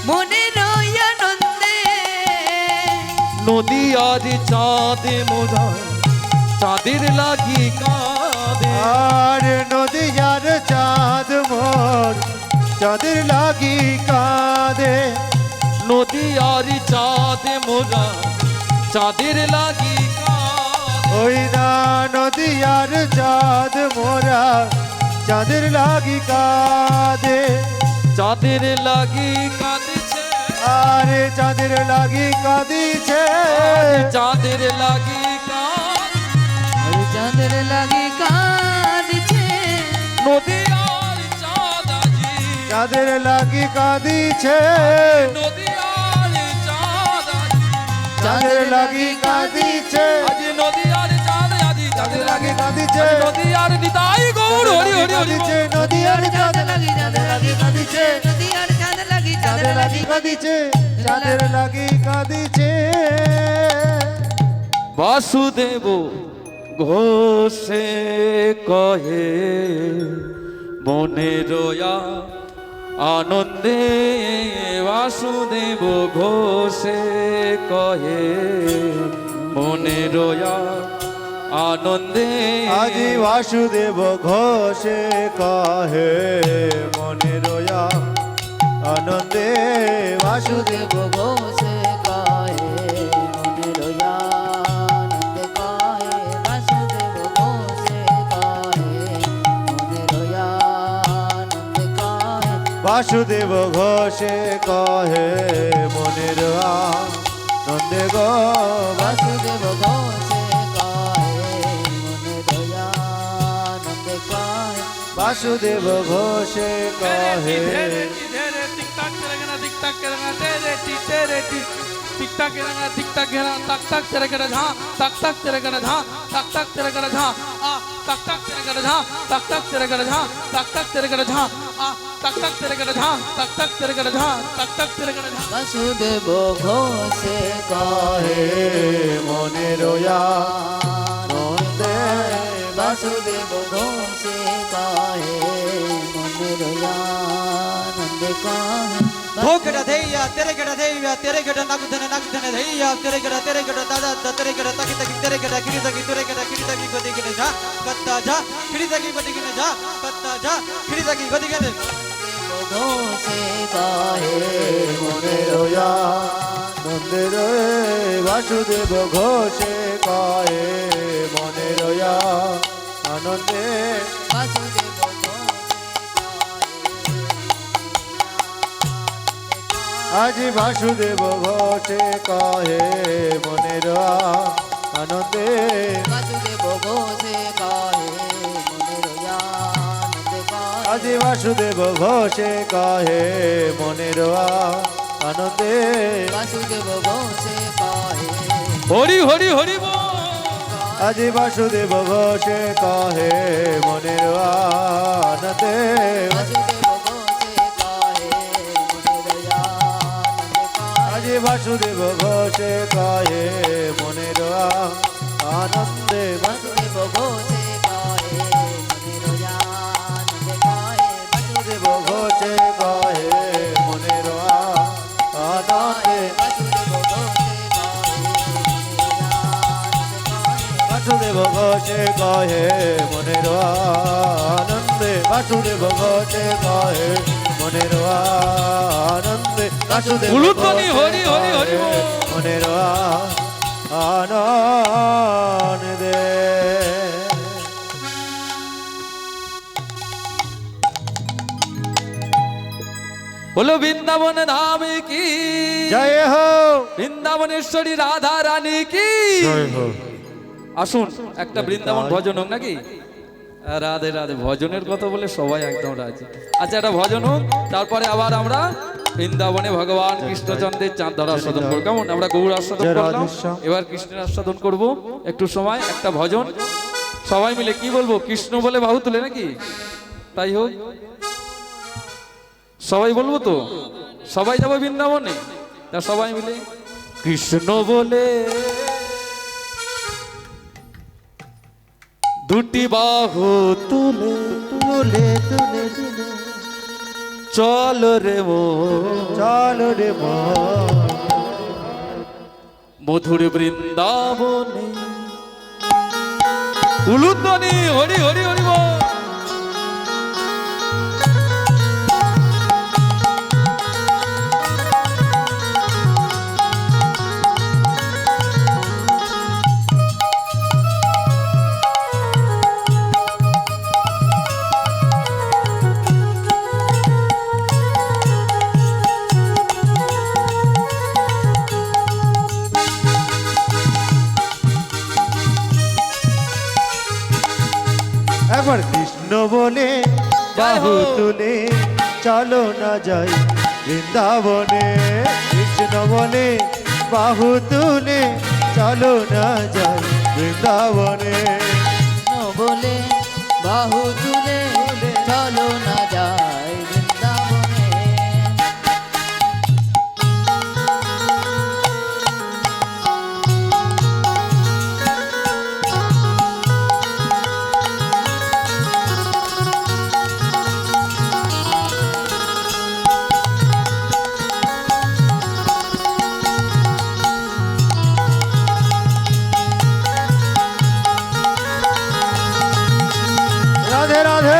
মনের আনন্দে, নদী আর চাঁদে মোরা চাঁদের লাগি কাঁদে, আর নদীয়ার চাঁদ মোর চাঁদের লাগি কাঁদে, নদী আর চাঁদে মোরা চাঁদের লাগি কাঁদে, ওই না নদীয়ার চাঁদ মোরা চাঁদের লাগি কাঁদে, চাঁদের লাগি কাঁদেছে, আরে চাঁদের লাগি কাঁদিছে, চাঁদের লাগি আর চাঁদের লাগি কাঁদছে, নদী আর চাঁদ আজি, চাঁদের লাগি কাঁদিছে, নদী আর চাঁদ আজি, চাঁদের লাগি কাঁদিছে, আজি নদী আর চাঁদ আজি, চাঁদের লাগি কাঁদিছে, নদী আর নিতাই গৌর হরি হরি হরি কাঁদিছে, নদীয়ার চাঁদ লাগি চাঁদের লাগি কাঁদিছে, নদী আর চাঁদ লাগি চাঁদের লাগি কাঁদিছে, চাঁদের লাগি কাঁদিছে। বাসুদেব ঘোষে কহে মনের আনন্দে, বাসুদেব ঘোষে কহে মনের আনন্দে, আজি বাসুদেব ঘোষে কহে মনের আনন্দে, বাসুদেব বাসুদেব ঘোষে কহে মনের আনন্দে কহে, বাসুদেব ঘোষে কহে মনের আনন্দে কহে, বাসুদেব ঘোষে কহে মনের আনন্দে গো, বাসুদেব ঘোষে কহে মনের আনন্দে কহে, বাসুদেব ঘোষে কহে বাসুদেব ঘোষে কহে মনের আনন্দে, বাসুদেব ঘোষে কহে মনের আনন্দে কহে, धोकड़ा धैया तेरे गड़ा नगधने धैया तेरे गड़ा दादा तेरे गड़ा तकी तेरे गड़ा गिरी तकी गदी गिने जा कत्ता जा खिड़ी तकी गदी गिने जा कत्ता जा खिड़ी तकी गदी गिने ঘোষে কহে মনের আনন্দের বাসুদেব ঘোষে কহে মনের আনন্দে, বাসুদেব আজি বাসুদেব ঘোষে কহে মনের আনন্দে, বাসুদেব ঘোষে কহে মনের আনন্দে কহে, আজি বাসুদেব ঘোষে কহে মনের আনন্দে বাসুদেব ঘোষে কহে হরি হরি হরি বল। আজি বাসুদেব ঘোষে কহে মনের আনন্দে বাসুদেব ঘোষে কহে মনের আনন্দে কহে আজি বাসুদেব ঘোষে কহে মনের আনন্দে বাসুদেব ঘোষে কহে মনের আনন্দে কহে বাসুদেব ঘোষে কহে মনের আনন্দে বাসুদেব ঘোষে কহে মনের আনন্দে বাসুদেব ঘোষে কহে মনের আনন্দে বাসুদেব উলুধ্বনি ঘোষে হরি হরি হরি কহে বল। মনের আনন্দে বলো বৃন্দাবন ধাম কি জয় হো বৃন্দাবনেশ্বরী রাধা রানী কি জয় হো আসুন একটা বৃন্দাবন ভজন হোক নাকি রাধে রাধে ভজনের কথা বলে সবাই একদম রাজি আচ্ছা একটা ভজন হোক তারপরে আবার আমরা বৃন্দাবনে ভগবান কৃষ্ণচন্দ্রের চাঁদ ধরা আস্বাদন করবো কেমন আমরা গৌর আস্বাদন জয় করলাম রাধেশ্যাম। এবার কৃষ্ণের আস্বাদন করব একটু সময় একটা ভজন সবাই মিলে কি বলবো কৃষ্ণ বলে বাহু তুলে নাকি তাই হোক সবাই বলবো তো সবাই যাবো বৃন্দাবনে তা সবাই মিলে কৃষ্ণ বলে দুটি বাহু তুলে তুলে তুলে তুলে চল রে মো চল রে মধুর বৃন্দাবনে উলুধ্বনি হরি হরি হরি বল। একবার কৃষ্ণ বলে বাহু তুলে চলো না যাই বৃন্দাবনে কৃষ্ণ বলে বাহু তুলে চলো না যাই বৃন্দাবনে বলে বাহু তুলে চলো না যায় বৃন্দাবনে রাধে রাধে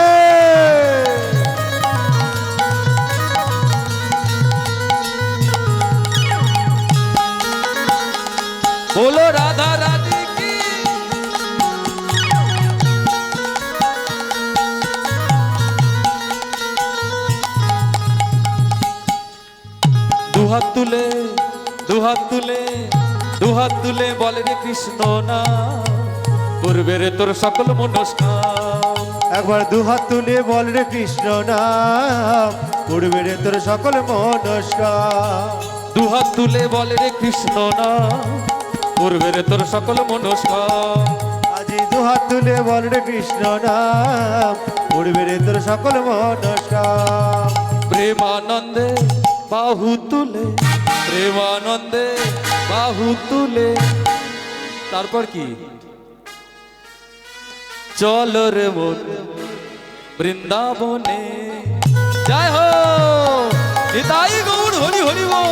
बोलो राधा रानी की দুহাত তুলে দুহাত তুলে দুহাত তুলে বলে রে কৃষ্ণ না করবে রে তোর সকল মনস্কাম একবার দুহাত তুলে বল রে কৃষ্ণ নাম পূর্বে রে তোর সকল মনস্কার দুহাত তুলে বলে রে কৃষ্ণ না করবে রে তোর সকল মনস্কাম আজি দুহাত তুলে বল রে কৃষ্ণ নাম পূর্বে রে তোর সকল মনস্কার প্রেমানন্দে বাহু তুলে প্রেমানন্দে বাহু তুলে তারপর কি চল রে মন বৃন্দাবনে জয় হো নিতাই গৌর হরি হরি বল।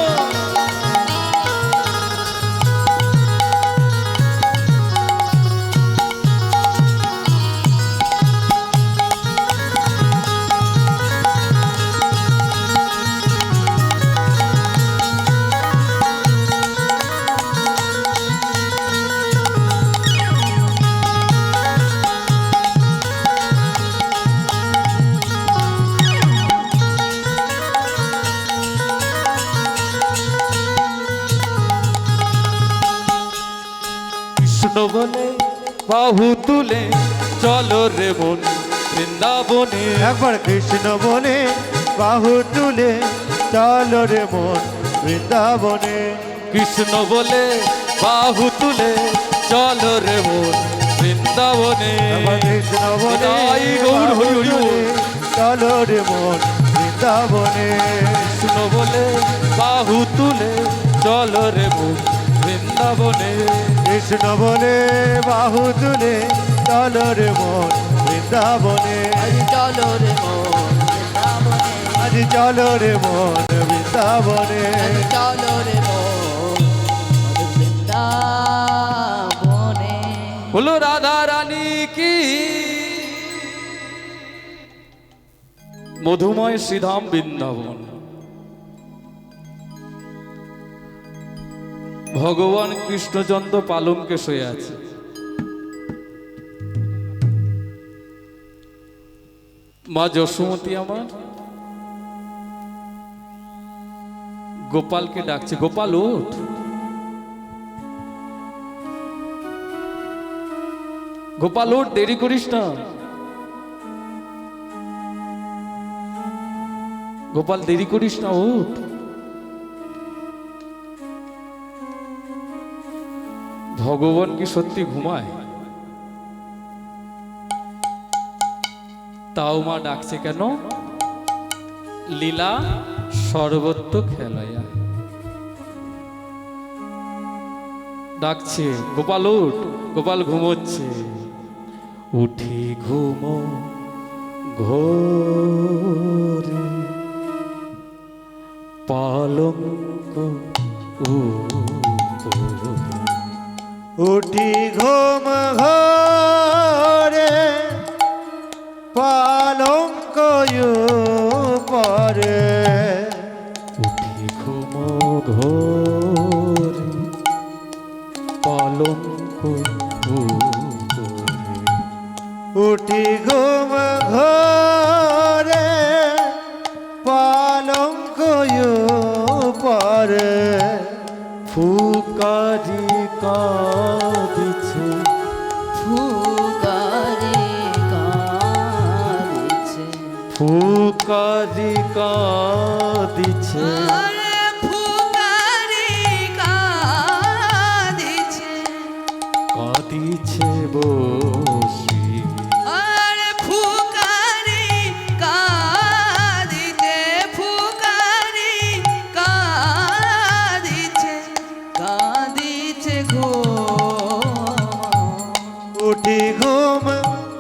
কৃষ্ণ বলে বাহু তুলে চলো রে মন বৃন্দাবনে একবার কৃষ্ণ বনে বাহু তুলে চলো রে মন বৃন্দাবনে কৃষ্ণ বলে বাহু তুলে চলো রে মন বৃন্দাবনে একবার কৃষ্ণ বনে নিতাই গৌর হরি হরি বল। চলো রে মন বৃন্দাবনে কৃষ্ণ বলে বাহু তুলে চলো রে মন বৃন্দাবনে কৃষ্ণ বলে বাহু তুলে চলো রে মন বৃন্দাবনে আজ চলো রে মন বৃন্দাবনে আজ চলো রে মন বৃন্দাবনে আজ চলো রে মন বৃন্দাবনে বলো রাধা রানী কি মধুময় শ্রীধাম বৃন্দাবন ভগবান কৃষ্ণচন্দ্র পালঙ্কে শুয়ে আছে মা যশোমতী আমার গোপালকে ডাকছে গোপাল ওঠ গোপাল ওঠ দেরি করিস না গোপাল দেরি করিস না ওঠ ভগবান কি সত্যি ঘুমায় তাও মা ডাকছে কেন লীলা সর্বত্র খেলাইয়া ডাকছে গোপাল উঠ গোপাল ঘুমোচ্ছে উঠি ঘুমো ঘোরে পালঙ্ক উপরে উঠি ঘুম ঘরে পালঙ্ক পরে উঠি ঘুম ঘোরে পালঙ্ক উপরে উঠি ঘুম ঘরে পালঙ্ক পরে ফুকারি কাঁদিছে ফুকারে কাঁদিছে ফুকারি কাঁদিছে আরে ফুকারে কাঁদিছে কাঁদিছে বসি আরে ফুকারে কাঁদিছে ফুকারে কাঁদিছে কাঁদিছে গো উঠি ঘুম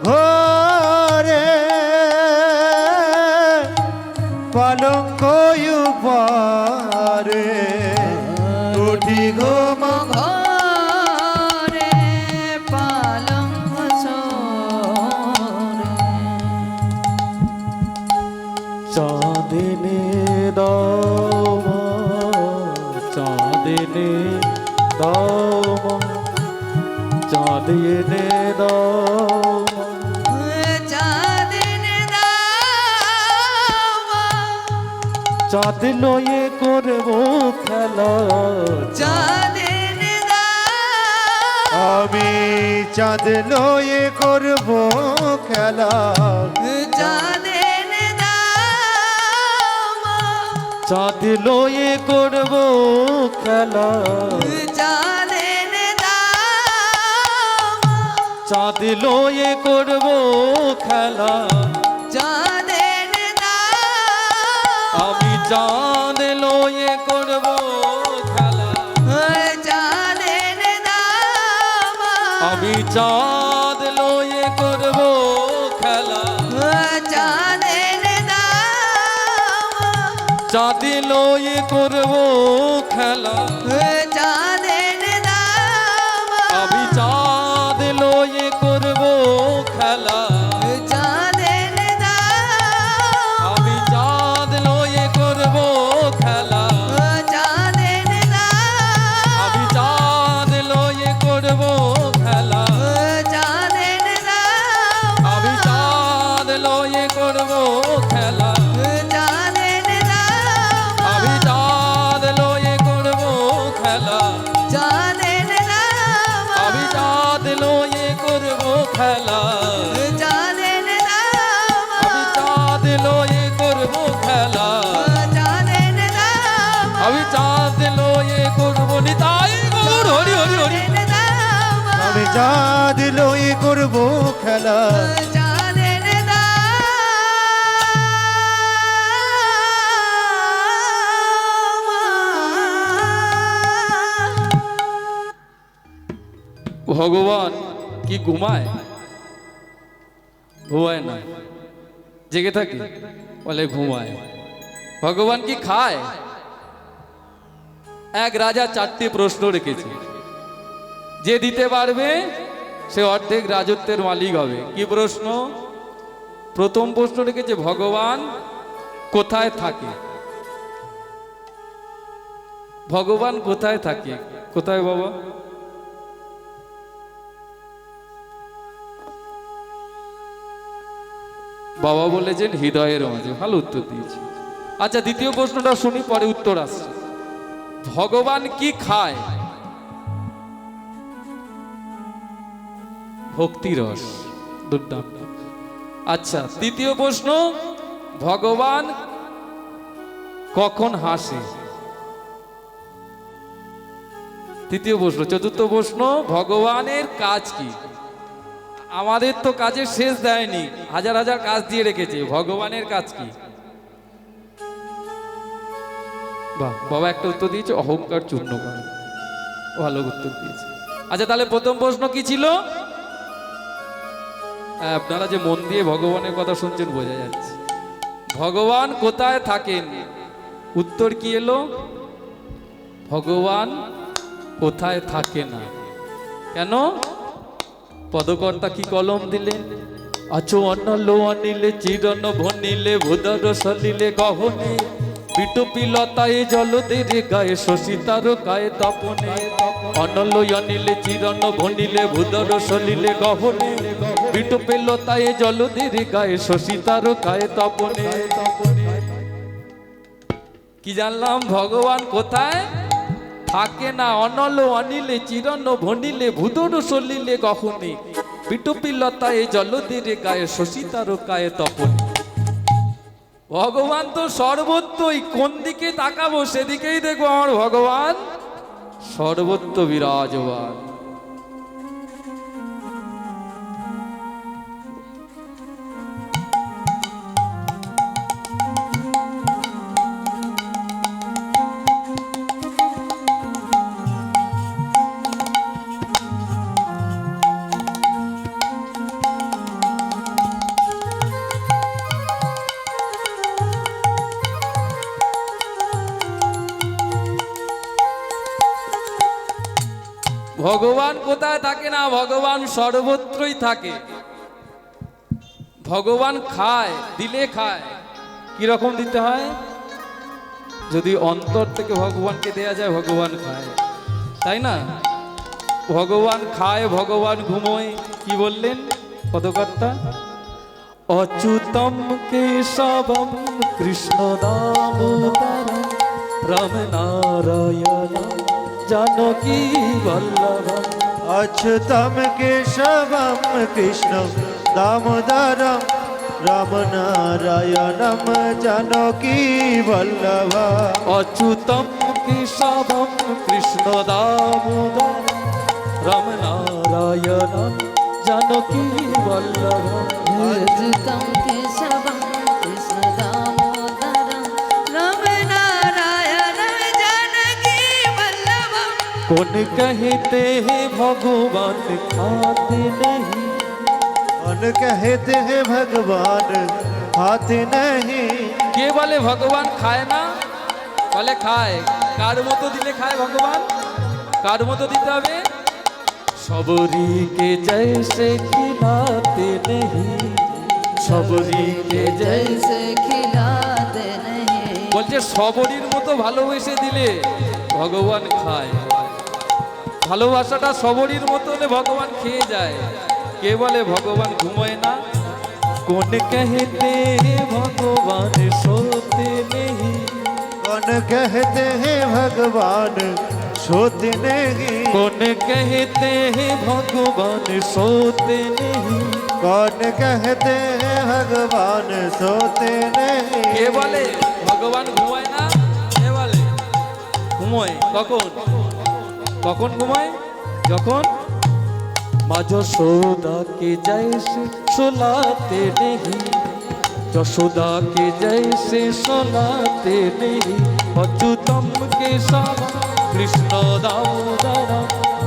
ঘরে পালঙ্ক পরে উঠি ঘুম ঘরে পালঙ্ক ছোরে চাঁদিনে দামা চাঁদিনে দামা চাঁদিনে দামা চাঁদিনে দাওয়া চাঁদ লয়ে করবো খেলা চাঁদিনে দাওয়া আমি চাঁদ লয়ে করব খেলা চাঁদিনে দাওয়া চাঁদ লয়ে করবো খেলা চাঁদিনে দাওয়া চাঁদ লয়ে করবো খেলা চাঁদিনে দাওয়া আমি চাঁদ লয়ে করবো খেলা চাঁদিনে দাওয়া আমি চাঁদ লয়ে করবো খেলা চাঁদিনে দাওয়া চাঁদ লয়ে করবো খেলা চাঁদিনে দাওয়া আমি চাঁদ লয়ে করবো খেলা চাঁদিনে দাওয়া আমি চাঁদ লয়ে করবো খেলা চাঁদিনে দাওয়া আমি চাঁদ লয়ে করবো খেলা চাঁদিনে দাওয়া আমি চাঁদ লয়ে করবো খেলা চাঁদিনে দাওয়া আমি চাঁদ লয়ে করবো খেলা বেলা চাঁদের ভগবান কি ঘুমায়? ঘুমায় না, জেগে থাকে, বলে ঘুমায়। ভগবান কি খায়? এক রাজা 4টি প্রশ্ন রেখেছে, যে দিতে পারবে সে অর্ধেক রাজত্বের মালিক হবে। কি প্রশ্ন? প্রথম প্রশ্ন রেখেছে, ভগবান কোথায় থাকে? ভগবান কোথায় থাকে? কোথায় বাবা? বাবা বলেছেন হৃদয়ের মাঝে। ভালো উত্তর দিয়েছি। আচ্ছা, দ্বিতীয় প্রশ্নটা শুনি, পরে উত্তর আসছে। ভগবান কি খায়? ভক্তিরস। দুর্দান্ত। আচ্ছা, তৃতীয় প্রশ্ন, ভগবান কখন হাসে? তৃতীয় প্রশ্ন। চতুর্থ প্রশ্ন, ভগবানের কাজ কি? আমাদের তো কাজের শেষ দেয়নি, হাজার হাজার কাজ দিয়ে রেখেছে, ভগবানের কাজ কি? বাহ, বাবা একটা উত্তর দিয়েছে, অহংকার চূর্ণ করে। ভালো উত্তর দিয়েছে। আচ্ছা, তাহলে প্রথম প্রশ্ন কি ছিল? আপনারা যে মন দিয়ে ভগবানের কথা শুনছেন বোঝা যাচ্ছে। ভগবান কোথায় থাকেন? উত্তর কি এলো? ভগবান কোথায় থাকে না। কেন? পদকর্তা কি কলম দিলেন? আছো অনল অনিলে চিরন ভনিলে ভুদর সলিলে গহনে বিটুপি লতায় জলদের গায়ে শশিতার গায়ে তপনে অনল অনিলে চিরন ভনিলে ভুদর সলিলে গহনে বিটুপি লতায় জলদের গায়ে শশিতার গায়ে তপনে। কি জানলাম? ভগবান কোথায় থাকে না। অনল অনিলে চিরন ভনিলে ভুদর সলিলে গহনে বিটুপি লতায় জলদের গায়ে শশিতার গায়ে তপনে। ভগবান তো সর্বত্রই, কোন দিকে তাকাবো সেদিকেই দেখবো আমার ভগবান সর্বত্র বিরাজমান। ভগবান কোথায় থাকে না? ভগবান সর্বত্রই থাকে। ভগবান খায়, দিলে খায়। কি রকম দিতে হয়? যদি অন্তর থেকে ভগবানকে দেয়া যায়, ভগবান খায়, তাই না? ভগবান খায়, ভগবান ঘুমোয়। কি বললেন পদকর্তা? অচ্যুতম কেশবম কৃষ্ণ দামোদরম রাম নারায়ণ জানকী বল্লভম। अच्युतम केशवम कृष्ण दामोदरम राम नारायणम जानकी वल्लभ। অচ্যুতম কেশবম কৃষ্ণ দামোদর রাম নারায়ণ জানকী বল্লভ। अच्युतं केशवं कृष्ण दामोदरं राम नारायणं जानकी वल्लभं। कौन कहते हैं भगवान खाते नहीं? कौन कहते हैं भगवान खाते नहीं? কে বলে ভগবান খায় না? বলে খায়। কার মতো দিলে খায় ভগবান? কার মতো দিতে হবে? सबरी के जैसे खिलाते नहीं, सबरी के जैसे जैसे खिलाते नहीं। বলছে সবরীর মতো ভালোবেসে দিলে ভগবান খায়। ভালোবাসাটা সবরীর মতো হলে ভগবান খেয়ে যায়। কে বলে ভগবান ঘুমোয় না? কোন कहते हैं भगवान सोते नहीं? कौन कहते हैं भगवान सोते नहीं? कौन कहते हैं भगवान सोते नहीं? कौन कहते हैं भगवान सोते नहीं? কে বলে ভগবান ঘুমায় না? কে বলে ঘুমোয়? কখন? কখন ঘুমায়? যখন माँ यशोदा के जैसे सुलाते नहीं, यशोदा के जैसे सुलाते नहीं, अच्युतम के सावा कृष्ण दामोदर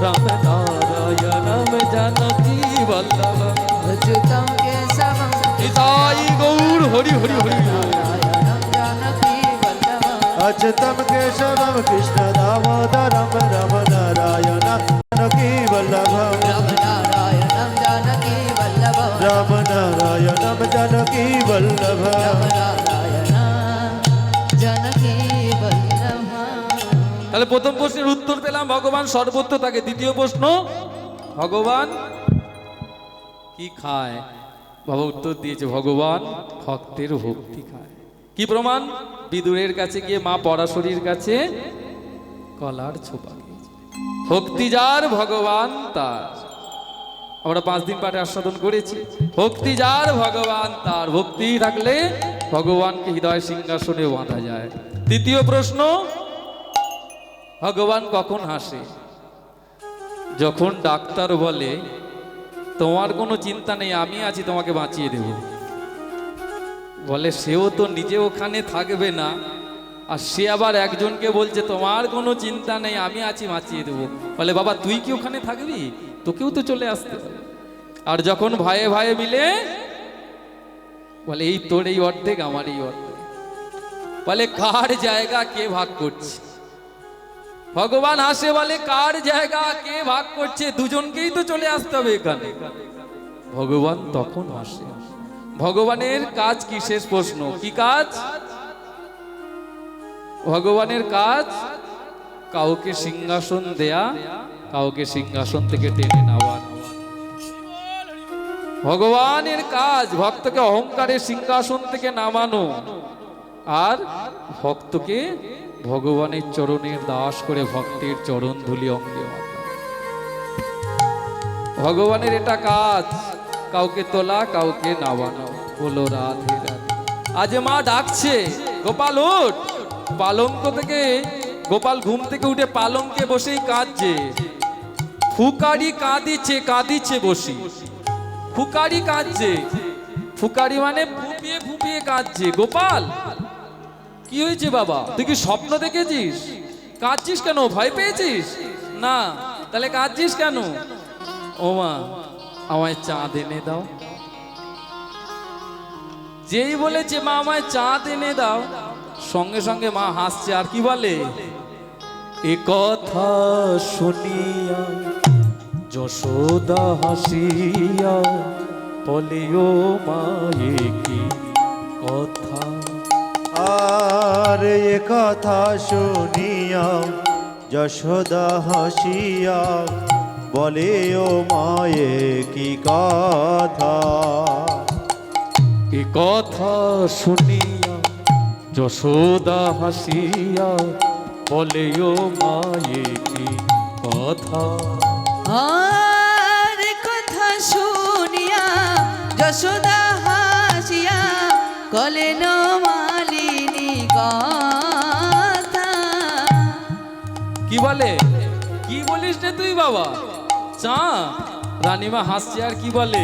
राम नारायणम जानकी वल्लभ। अच्युतम केशवम निताई गौर हरि हरि हरि। नारायणं जानकी वल्लभम्। अच्युतम केशवम कृष्ण दामोदरम रम नारायण जानकी वल्लभम। राम नारायणं जानकी वल्लभम्। राम नारायणम जानकी वल्लभम। राम नारायणं जानकी वल्लभम्। তাহলে প্রথম প্রশ্নের উত্তর পেলাম ভগবান সর্বত্র থাকে। দ্বিতীয় প্রশ্ন, ভগবান কি খায়? বাবা উত্তর দিয়েছে ভগবান ভক্তের ভক্তি খায়। কি প্রমাণ? বিদুরের কাছে গিয়ে মা পরাশরীর কাছে কলার ছোপা খেয়েছে। ভক্তি যার ভগবান তার। আমরা 5 দিন পাঠে আস্বাদন করেছি, ভক্তি যার ভগবান তার। ভক্তি থাকলে ভগবানকে হৃদয় সিংহাসনে বাঁধা যায়। তৃতীয় প্রশ্ন, ভগবান কখন হাসে? যখন ডাক্তার বলে তোমার কোনো চিন্তা নেই, আমি আছি, তোমাকে বাঁচিয়ে দেব। বলে সেও তো নিজে ওখানে থাকবে না, আর সে আবার একজনকে বলছে তোমার কোনো চিন্তা নেই, আমি আছি, বাঁচিয়ে দেবো। বলে বাবা তুই কি ওখানে থাকবি? তোকেও তো চলে আসতে হবে। আর যখন ভাইয়ে ভাইয়ে মিলে বলে এই তোর এই অর্ধেক, আমার এই অর্ধেক, বলে কার জায়গা কে ভাগ করছে? ভগবান হাসে বলে কার জায়গা কে ভাগ করছে? দুজনকেই তো চলে আসতে হবে এখানে। ভগবান তখন হাসে। ভগবানের কাজ কি? শেষ প্রশ্ন, কি কাজ? ভগবানের কাজ কাউকে সিংহাসন দেয়া, কাউকে সিংহাসন থেকে টেনে নেওয়া। ভগবানের কাজ ভক্তকে অহংকারের সিংহাসন থেকে নামানো, আর ভক্তকে ভগবানের চরণের দাস করে ভক্তের চরণ ধুলি অঙ্গে মাথা। ভগবানের এটা কাজ, কাউকে তোলা কাউকে নামানো। বলো রাধে রাধে। আজ মা ডাকছে গোপাল ওঠ। পালঙ্ক থেকে গোপাল ঘুম থেকে উঠে পালঙ্কে বসেই কাঁদছে। ফুকারি কাঁদিছে, কাঁদিছে বসি। ফুকারি কাঁদছে, ফুকারি মানে ফুপিয়ে ফুপিয়ে কাঁদছে। গোপাল কি হয়েছে বাবা? তুই কি স্বপ্ন দেখেছিস? কাঁদছিস কেন? ভয় পেয়েছিস? না, তাহলে কাঁদছিস কেন? ও মা আমায় চাঁদ এনে দাও। যেই বলেছে মা আমায় চাঁদ এনে দাও, সঙ্গে সঙ্গে মা হাসছে। আর কি বলে? এ কথা শুনিয়া যশোদা হাসিয়া বলে ও মায়ে কি কথা। আর এ কথা শুনিয়া যশোদা হাসিয়া বলে ও মায়ে কি কথা। এ কথা শুনিয়া যশোদা হাসিয়া বলে ও মায়ে কি কথা। আর কথা শুনিয়া যশোদা হাসিয়া কলেন মালিনী কথা। কি বলে? কি বলিস রে তুই বাবা? চা রানীমা হাসছে। আর কি বলে?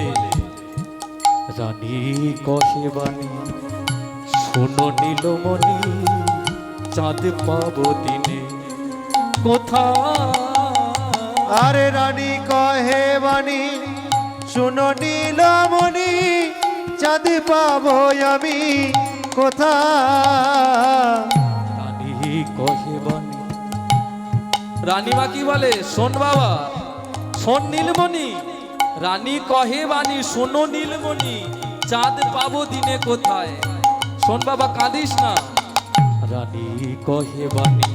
রানী কহে বাণী শোনো নীলমণি, চাঁদ পাবো দিনে কোথা। আরে রানী কহে বাণী শুনো নীলমণি, চাঁদ পাবো আমি কোথা। রানী কহে বাণী। রানীমা কি বলে? শোন বাবা, শোন নীলমণি। রানী কহে বাণী শোনো নীলমণি, চাঁদ পাবো দিনে কোথায়। শোন বাবা, কাঁদিস না। রানী কহে বাণী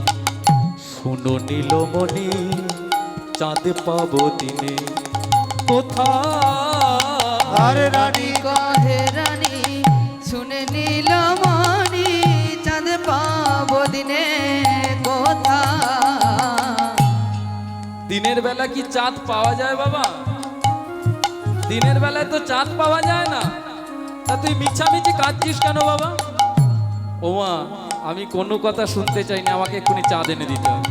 শোনো নীলমণি, চাঁদ পাবো দিনে কোথায়। আরে রানী কহে রানী শুনে নীলমণি, চাঁদ পাবো দিনে কোথা। দিনের বেলা কি চাঁদ পাওয়া যায় বাবা? দিনের বেলায় তো চাঁদ পাওয়া যায় না। তা তুই মিছামিছি কাঁদছিস কেন বাবা? ওমা আমি কোনো কথা শুনতে চাই না, আমাকে এক্ষুনি চাঁদ এনে দিতে হবে।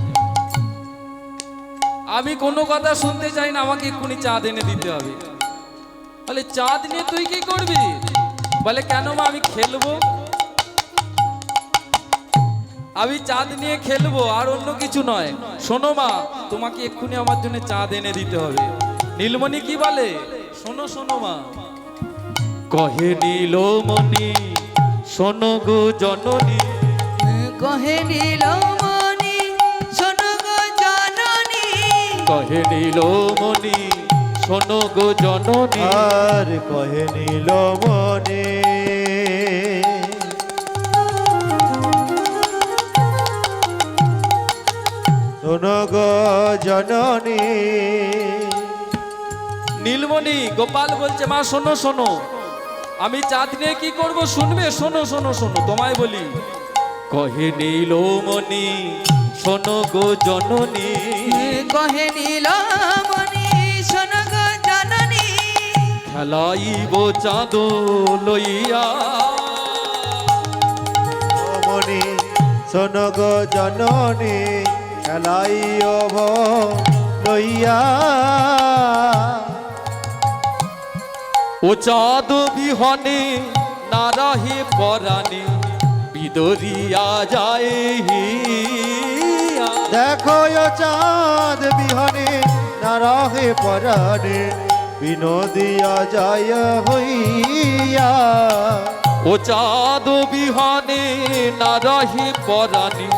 আমি কোনো কথা শুনতে চাই না, আমাকে এক্ষুনি চাঁদ এনে দিতে হবে। বলে চাঁদ নিয়ে তুই কি করবি? বলে কেন মা, আমি খেলবো, আমি চাঁদ নিয়ে খেলবো আর অন্য কিছু নয়। শোনো মা, তোমাকে এক্ষুনি আমার জন্য চাঁদ এনে দিতে হবে। নীলমণি কি বলে? শোনো শোনো মা। কহে নীলমণি শোনো গো জননী, কহে নীলমণি শোনো গো জননী, কহে নীলমণি শোনো গো জননী, আর কহে নীলমণি শোনো গো জননী। নীলমণি গোপাল বলছে মা শোনো শোনো, আমি চাঁদ নিয়ে কি করব শুনবে? শোনো শোনো শোনো, তোমায় বলি। কহে নীলমণি শোনো গো জননী, কহে নীলমণি শোনো গো জননী, খেলাইব চাঁদ লইয়া, মণি শোনো গো জননী খেলাইও লইয়া। ও চাঁদ বিহনে না রহে পরাণে, বিদরিয়া যায় হিয়া। দেখো ও চাঁদ বিহনে না রহে পরাণে, বিনোদিয়া যায় হইয়া। ও চাঁদ বিহনে না রহে পরাণে,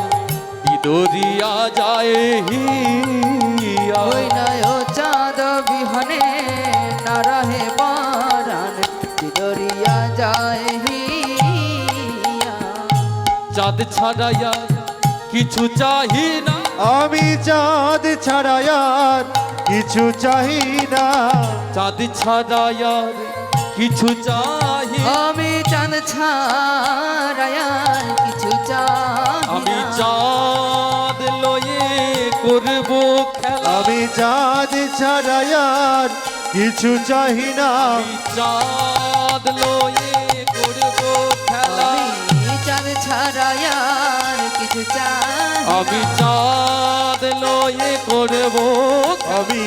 বিদরিয়া যায় হিয়া। ওই নয় ও চাঁদ বিহনে না রহে পরাণ, বিদরিয়া যায় হিয়া। চাঁদ ছাড়াইয়া কিছু চাহি না, আমি চাঁদ ছাড়া আর কিছু চাহি না। চাঁদ ছাড়াইয়া কিছু চাহি, আমি চাঁদ ছাড়ায়ার কিছু চাই আমি না। চাঁদ লয়ে করব খেলা, আমি চাঁদ ছাড়া আর কিছু চাহি না। আমি চাঁদ লয়ে করব খেলা, আমি চাঁদ ছাড়ায়ার কিছু চাই না। আমি চাঁদ লয়ে করব, আমি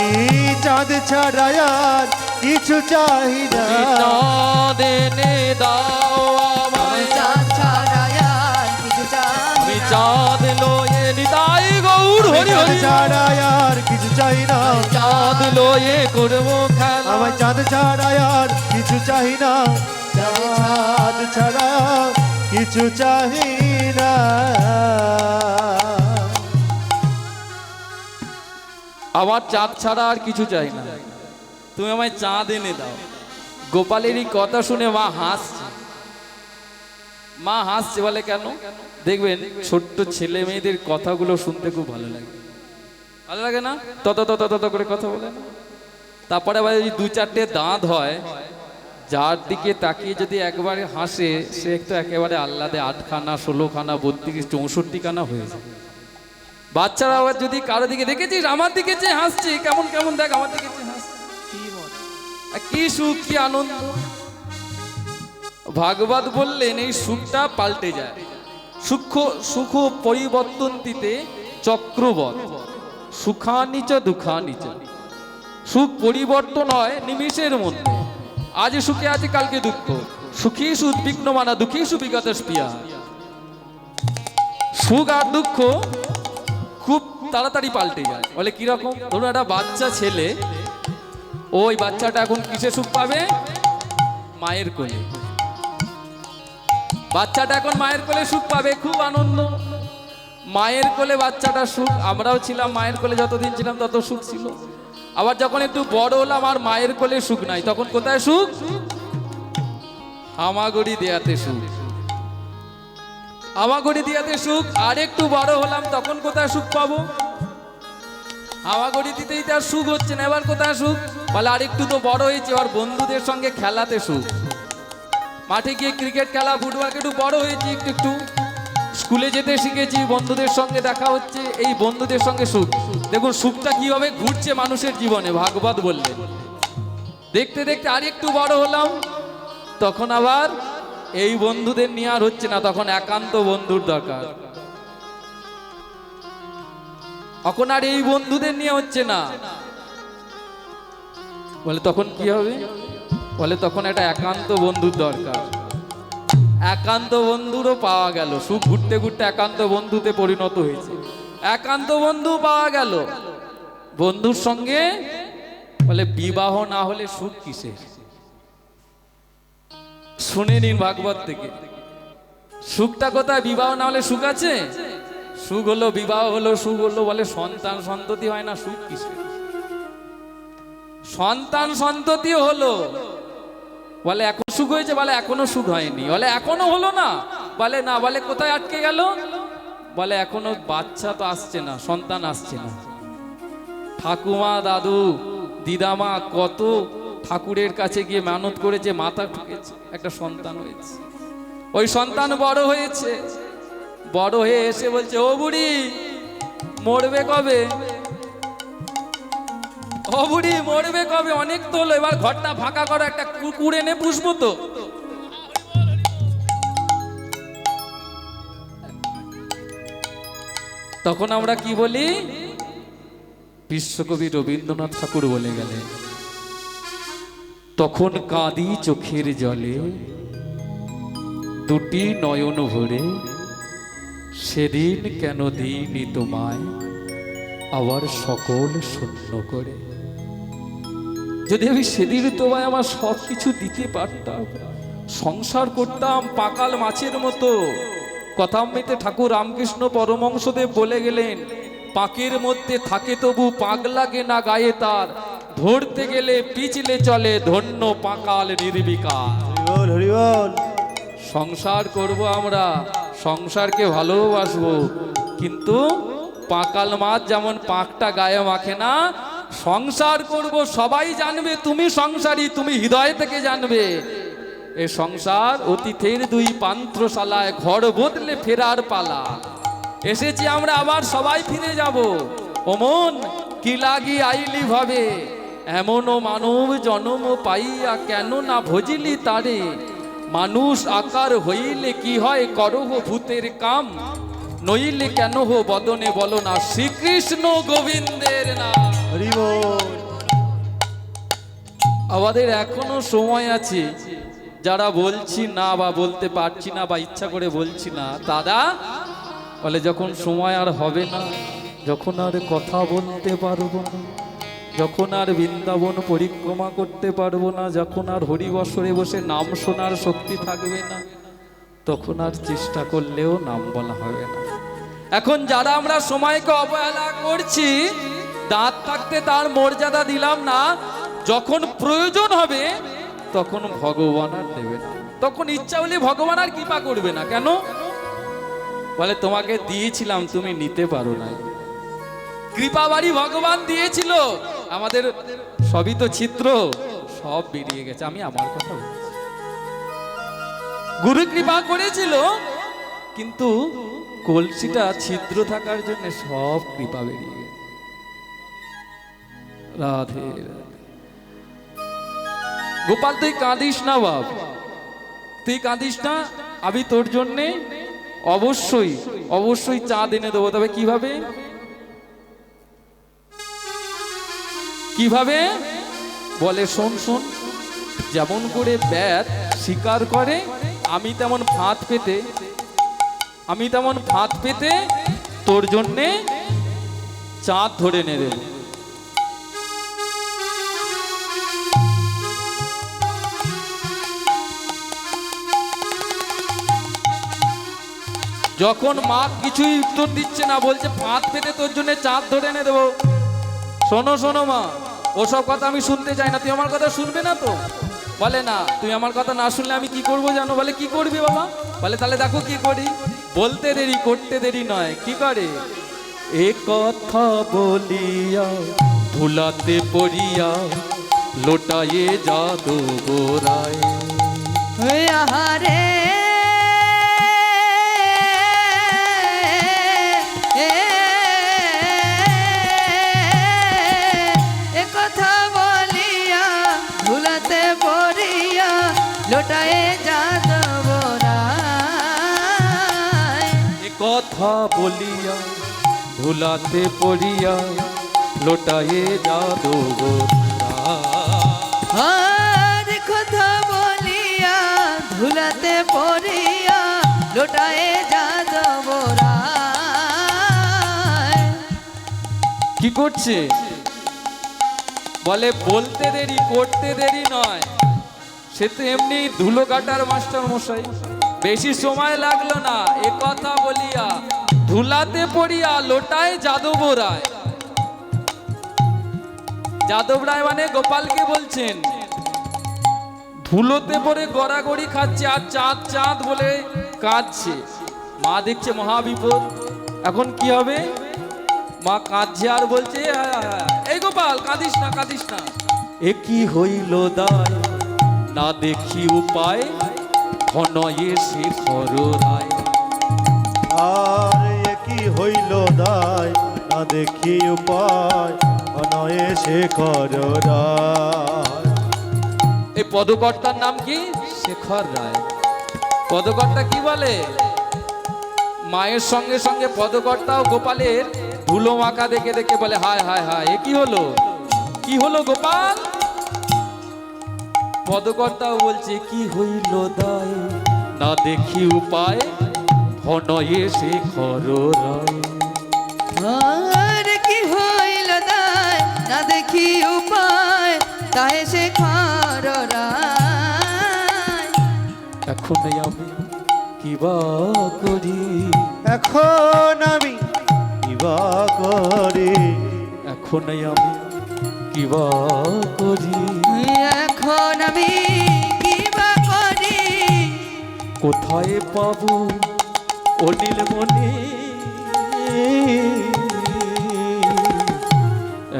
চাঁদ ছাড়া আর কিছু চাহি না। তুমি চাঁদ এনে দাও আমি আমায়, চাঁদ ছাড়ায়ার কিছু চাই আমি না। চাঁদ লয়ে নিতাই গৌর হরি চাঁদ হরি, ছাড়া আর কিছু চাহি না। চাঁদ লয়ে করব খেলা, আমার চাঁদ ছাড়া আর কিছু চাহি না। চাঁদ ছাড়া কিছু চাহি না। আমার চাঁদ ছাড়া আর কিছু চাই না, তুমি আমায় চাঁদ এনে দাও। গোপালের এই কথা শুনে মা হাসছে। মা হাসছে বলে কেন? দেখবেন ছোট্ট ছেলে মেয়েদের কথাগুলো শুনতে খুব ভালো লাগে, ভালো লাগে না? তত তত তত করে কথা বলে না। তারপরে আবার যদি দু চারটে দাঁত হয়, যার দিকে তাকিয়ে যদি একবারে হাসে, সে একটু একেবারে আহ্লাদে 8খানা 16খানা 32 64খানা হয়ে যায়। বাচ্চারা আবার যদি কারো দিকে দেখেছিস, আমার দিকে চেয়ে হাসছে, কেমন কেমন দেখ, আমার দিকে চেয়ে হাসছে, কি মজা, কি সুখ, কি আনন্দ। ভাগবত বললেন এই সুখটা পাল্টে যায়। সুখ পরিবর্তন্তিতে চক্রবৎ, সুখানিচ দুঃখানিচ। সুখ পরিবর্তন হয় নিমিষের মধ্যে। আজ সুখে আছে, কালকে দুঃখ। সুখী উদ্বিগ্ন মানা, দুঃখী বিগত স্পিয়া। সুখ আর দুঃখ খুব তাড়াতাড়ি পাল্টে যায়। বলে কিরকম? ধরুন একটা বাচ্চা ছেলে, ওই বাচ্চাটা এখন কিসে সুখ পাবে? মায়ের কোলে। বাচ্চাটা এখন মায়ের কোলে সুখ পাবে, খুব আনন্দ। মায়ের কোলে বাচ্চাটা সুখ। আমরাও ছিলাম মায়ের কোলে, যতদিন ছিলাম তত সুখ ছিল। আবার যখন একটু বড় হলাম আর মায়ের কোলে সুখ নাই, তখন কোথায় সুখ? হামাগুড়ি দেয়াতে সুখ, হামাগুড়ি দেয়াতে সুখ। আর একটু বড় হলাম, তখন কোথায় সুখ পাবো? হামাগুড়ি দিতেই তার সুখ হচ্ছে না, এবার কোথায় সুখ? বলে আর একটু তো বড় হয়েছে, আর বন্ধুদের সঙ্গে খেলাতে সুখ। মাঠে গিয়ে ক্রিকেট খেলা, ফুটবল, একটু বড় হয়েছি, একটু একটু স্কুলে যেতে শিখেছি, বন্ধুদের সঙ্গে দেখা হচ্ছে, এই বন্ধুদের সঙ্গে সুখ। দেখুন সুখটা কিভাবে ঘুরছে মানুষের জীবনে। ভাগবত বললেন দেখতে দেখতে আর একটু বড় হলাম, তখন আবার এই বন্ধুদের নিয়ে আর হচ্ছে না, তখন একান্ত বন্ধুর দরকার। এখন আর এই বন্ধুদের নিয়ে হচ্ছে না। বলে তখন কি হবে? বলে তখন একটা একান্ত বন্ধুর দরকার। একান্ত বন্ধুরও পাওয়া গেল, সুখ ঘুরতে ঘুরতে একান্ত বন্ধুতে পরিণত হয়েছে। একান্ত বন্ধু পাওয়া গেল, বন্ধুর সঙ্গে বলে বিবাহ না হলে সুখ কিসের? শুনে নিন ভাগবত থেকে, সুখটা কোথায়? বিবাহ না হলে সুখ আছে? সুখ হলো, বিবাহ হলো, সুখ হলো, বলে সন্তান সন্ততি হয় না, সুখ কিসের? সন্তান সন্ততি হলো, বলে এখন সুখ হয়েছে, বলে এখনো সুখ হয়নি, বলে এখনো হলো না, বলে না, বলে কোথায় আটকে গেল? বলে এখনো বাচ্চা তো আসছে না, সন্তান আসছে না। ঠাকুমা, দাদু, দিদামা কত ঠাকুরের কাছে গিয়ে মানত করেছে, মাথা ঠুকেছে, একটা সন্তান হয়েছে। ওই সন্তান বড় হয়েছে, বড় হয়ে এসে বলছে, ও বুড়ি মরবে কবে? ও বুড়ি মরবে কবে? অনেক তো হলো, এবার ঘরটা ফাঁকা করো, একটা কুকুর এনে পুষবো তো। তখন আমরা কি বলি? বিশ্বকবি রবীন্দ্রনাথ ঠাকুর বলে গেলেন, তখন কাঁদি চোখের জলে দুটি নয়ন ভরে, সেদিন কেন দিইনি তোমায় আবার সকল শূন্য করে। যদি আমি সেদিন তোমায় আমার সব কিছু দিতে পারতাম, সংসার করতাম পাকাল মাছের মতো। কথামৃতে ঠাকুর রামকৃষ্ণ পরমহংসদেব বলে গেলেন, পাকের মধ্যে থাকে তবু পাক লাগে না গায়ে তার, ধরতে গেলে পিছলে চলে ধন্য পাকাল নির্বিকার। হরিবল হরিবল। সংসার করব আমরা, সংসারকে ভালোবাসবো, কিন্তু পাকাল মাছ যেমন পাকটা গায়ে মাখে না, সংসার করব সবাই জানবে তুমি সংসারী, তুমি হৃদয় থেকে জানবে। এ সংসার অতীতের দুই পান্ত্রশালায়, ঘর বদলে ফেরার পালা। এসেছি আমরা, আবার সবাই ফিরে যাব। ও মন কি লাগি আইলি ভাবে, এমনও মানব জনম পাইয়া কেন না ভজিলি তারে। মানুষ আকার হইলে কি হয়, করহ ভূতের কাম, নইলে কেন হো বদনে বলো না শ্রীকৃষ্ণ গোবিন্দের নাম। হরিবল। আমাদের এখনো সময় আছে, যারা বলছি না বা বলতে পারছি না বা ইচ্ছা করে বলছি না, তারা বলে যখন সময় আর হবে না, যখন আর কথা বলতে পারবো না, যখন আর বৃন্দাবন পরিক্রমা করতে পারবো না, যখন আর হরিবসরে বসে নাম শোনার শক্তি থাকবে না, তখন আর চেষ্টা করলেও নাম বলা হবে না। এখন যারা আমরা সময়কে অবহেলা করছি, দাঁত থাকতে তার মর্যাদা দিলাম না, যখন প্রয়োজন হবে তখন ভগবান আর দেবে না। তখন ইচ্ছা হলে ভগবান আর কৃপা করবে না। কেন? বলে তোমাকে দিয়েছিলাম, তুমি নিতে পারো না। কৃপা বাড়ি ভগবান দিয়েছিল, আমাদের সবই তো ছিদ্র, সব বেরিয়ে গেছে। আমি আমার কথা বলছি, গুরু কৃপা করেছিল, কিন্তু কলসিটা ছিদ্র থাকার জন্য সব কৃপা বেরিয়ে গেছে। রাধে রাধে। গোপাল তুই কাঁদিস না বাপ, তুই কাঁদিস না, আমি তোর জন্যে অবশ্যই অবশ্যই চাঁদ এনে দেবো। তবে কিভাবে? কিভাবে? বলে শোন শোন, যেমন করে ব্যাট শিকার করে, আমি তেমন ফাঁদ পেতে তোর জন্যে চাঁদ ধরে এনে দেব। যখন মা কিছুই উত্তর দিচ্ছে না, বলছে ফাঁদ পেতে তোর জন্য চাঁদ ধরে এনে দেবো। শোনো শোনো মা, ওসব কথা আমি শুনতে চাই না। তুই আমার কথা শুনবে না তো? বলে না, তুই আমার কথা না শুনলে আমি কি করবো জানো? বলে কি করবি বাবা? বলে তাহলে দেখো কি করি। বলতে দেরি করতে দেরি নয়, কি করে? এ কথা বলিয়া ভুলাতে পড়িয়া লোটায়ে জাদু গোরায়। আহারে কথা বলিয়া ভুলাতে পড়িয়া লোটায়ে যাদব রায়। কথা বলিয়া ধুলাতে পড়িয়া লোটায়ে যাদব আর কথা বলিয়া ধুলাতে পড়িয়া লোটায়ে যাদব রায়। কি করছে? বলে বলতে দেরি করতে দেরি নয়, সে তো এমনি ধুলো কাটার মাস্টার মশাই, বেশি সময় লাগলো না। এ কথা বলিয়া ধুলাতে পড়িয়া লোটায় যাদব রায়। যাদব রায় মানে গোপালকে বলছেন, ধুলোতে পড়ে গড়াগড়ি খাচ্ছে আর চাঁদ চাঁদ বলে কাঁদছে। মা দেখছে মহাবিপদ, এখন কি হবে? মা কাঁদছে আর বলছে, এই গোপাল কাঁদিস না কাঁদিস না। এ কি হইল দায়, না দেখি উপায়, ঘনয়ে শেখর রায়। আর এ কি হইল দায়, না দেখি উপায়, অনয়ে শেখর রায়। এই পদকর্তার নাম কি? শেখর রায়। পদকর্তা কি বলে? মায়ের সঙ্গে সঙ্গে পদকর্তাও গোপালের ধুলো মাখা দেখে দেখে বলে, হায় হায় হায়, এ কি হলো, কি হলো গোপাল? পদকর্তাও বলছে, কি হইল দায়, না দেখি উপায়, ঘনয়ে শেখর রায়। আর কি হইল দায়, না দেখি উপায়, তাহে শেখর রায়। এখন আমি কি বা করি, এখন আমি কিবা করি, এখন আমি কি বা করি, এখন আমি কি বা করি, কোথায় পাবো ও নীলমণি,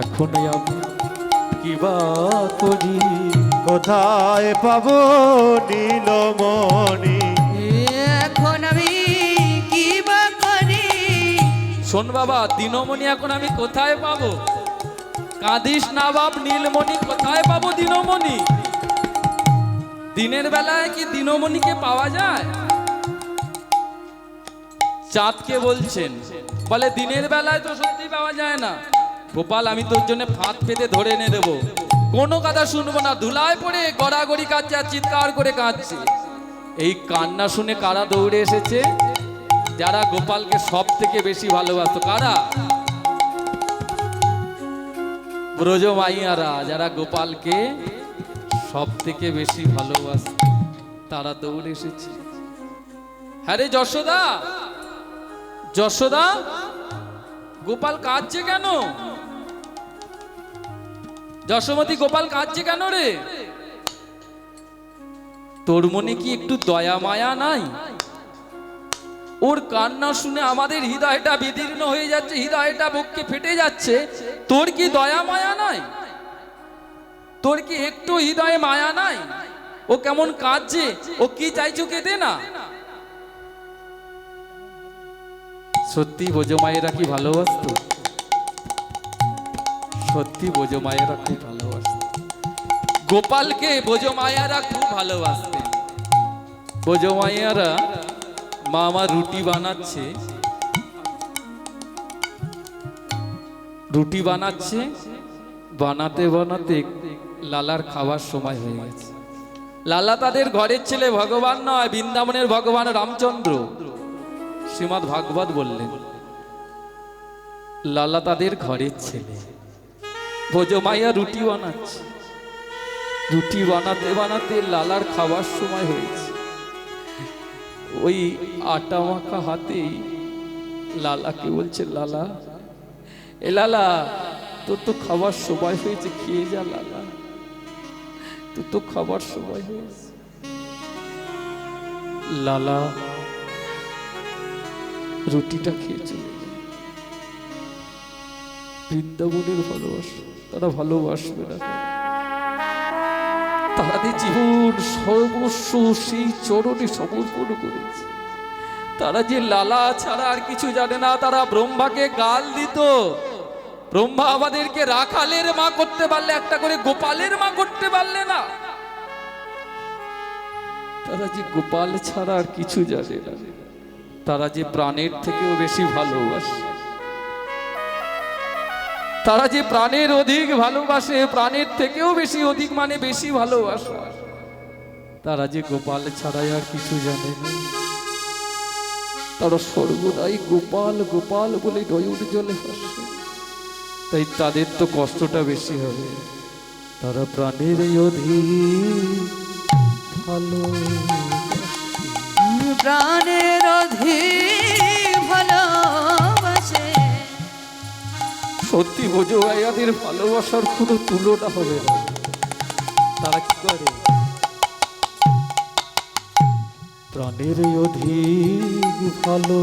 এখন আমি কি বা করি, কোথায় পাবো নীলমণি। এখন আমি কি বা করি। শোন বাবা, দিনমণি এখন আমি কোথায় পাবো? কাঁদিস না বাপ, নীলমণি কোথায় পাবো দিনমণি? দিনের বেলায় কি দিনমণিকে পাওয়া যায়? চাঁদকে বলছেন, বলে দিনের বেলায় তো সত্যি পাওয়া যায় না। গোপাল, আমি তোর জন্য ফাঁদ পেতে ধরে এনে দেবো, কোনো কথা শুনবো না। ধুলায় পড়ে গড়াগড়ি কাঁদছে আর চিৎকার করে কাঁদছে। এই কান্না শুনে কারা দৌড়ে এসেছে? যারা গোপালকে সব থেকে বেশি ভালোবাসতো। কারা? ব্রজ মাইয়ারা, যারা গোপালকে সব থেকে বেশি ভালোবাসত, তারা দৌড়ে এসেছে। হ্যাঁ রে যশোদা, যশোদা, গোপাল কাঁদছে কেন? যশোমতী, গোপাল কাঁদছে কেন রে? তোর মনে কি একটু দয়া মায়া নাই? ওর কান্না শুনে আমাদের হৃদয়টা বিদীর্ণ হয়ে যাচ্ছে, হৃদয়টা বুককে ফেটে যাচ্ছে। তোর কি দয়া মায়া নাই? তোর কি একটু হৃদয়ে মায়া নাই? ও কেমন কাঁদছে, ও কি চাইছো কেঁদে না? সত্যি বোঝো মায়েরা কি ভালোবাসতো? সত্যি বোঝো মায়েরা খুব ভালোবাসতো গোপালকে। বোঝো মায়েরা খুব ভালোবাসতেন। বোঝো মায়েরা, মা আমার রুটি বানাচ্ছে, রুটি বানাচ্ছে, বানাতে বানাতে লালার খাবার সময় হয়ে গেছে। লালা তাদের ঘরের ছেলে, ভগবান নয়, বৃন্দাবনের ভগবান রামচন্দ্র। শ্রীমদ্ ভাগবত বললেন, লালা তাদের ঘরের ছেলে। ভোজো মাইয়া রুটি বানাচ্ছে, রুটি বানাতে বানাতে লালার খাবার সময় হয়েছে। ওই আটা মাখা হাতেই লালাকে বলছে, লালা, এ লালা, তোর তো খাবার সময় হয়েছে, খেয়ে যা লালা, তোর তো খাবার সময় হয়েছে। লালা রুটিটা খেয়ে চলে যায়। বৃন্দাবনের ভালোবাসা, তারা ভালোবাসবে না, তাদের জীবন সর্বস্ব সেই চরণে সমর্পণ করেছে। তারা যে লালা ছাড়া আর কিছু জানে না। তারা ব্রহ্মাকে গাল দিত। ব্রহ্মা আমাদেরকে রাখালের মা করতে পারলে, একটা করে গোপালের মা করতে পারলে না। তারা যে গোপাল ছাড়া আর কিছু জানে না। তারা যে প্রাণের থেকেও বেশি ভালোবাসে। তারা যে প্রাণের অধিক ভালোবাসে, প্রাণের থেকেও বেশি অধিক মানে বেশি ভালোবাসে, তারা যে গোপাল ছাড়াই আর কিছু জানে না। তারা সর্বদাই গোপাল গোপাল বলে নয়ন জলে হাসে, তাই তাদের তো কষ্টটা বেশি হবে। তারা প্রাণের অধিক ভালো, প্রাণের অধিক ভালোবাসে। সত্যি বোঝো এদের ভালোবাসার কোনো তুলনা হবে না। তারা কি করে? প্রাণের অধিক ভালো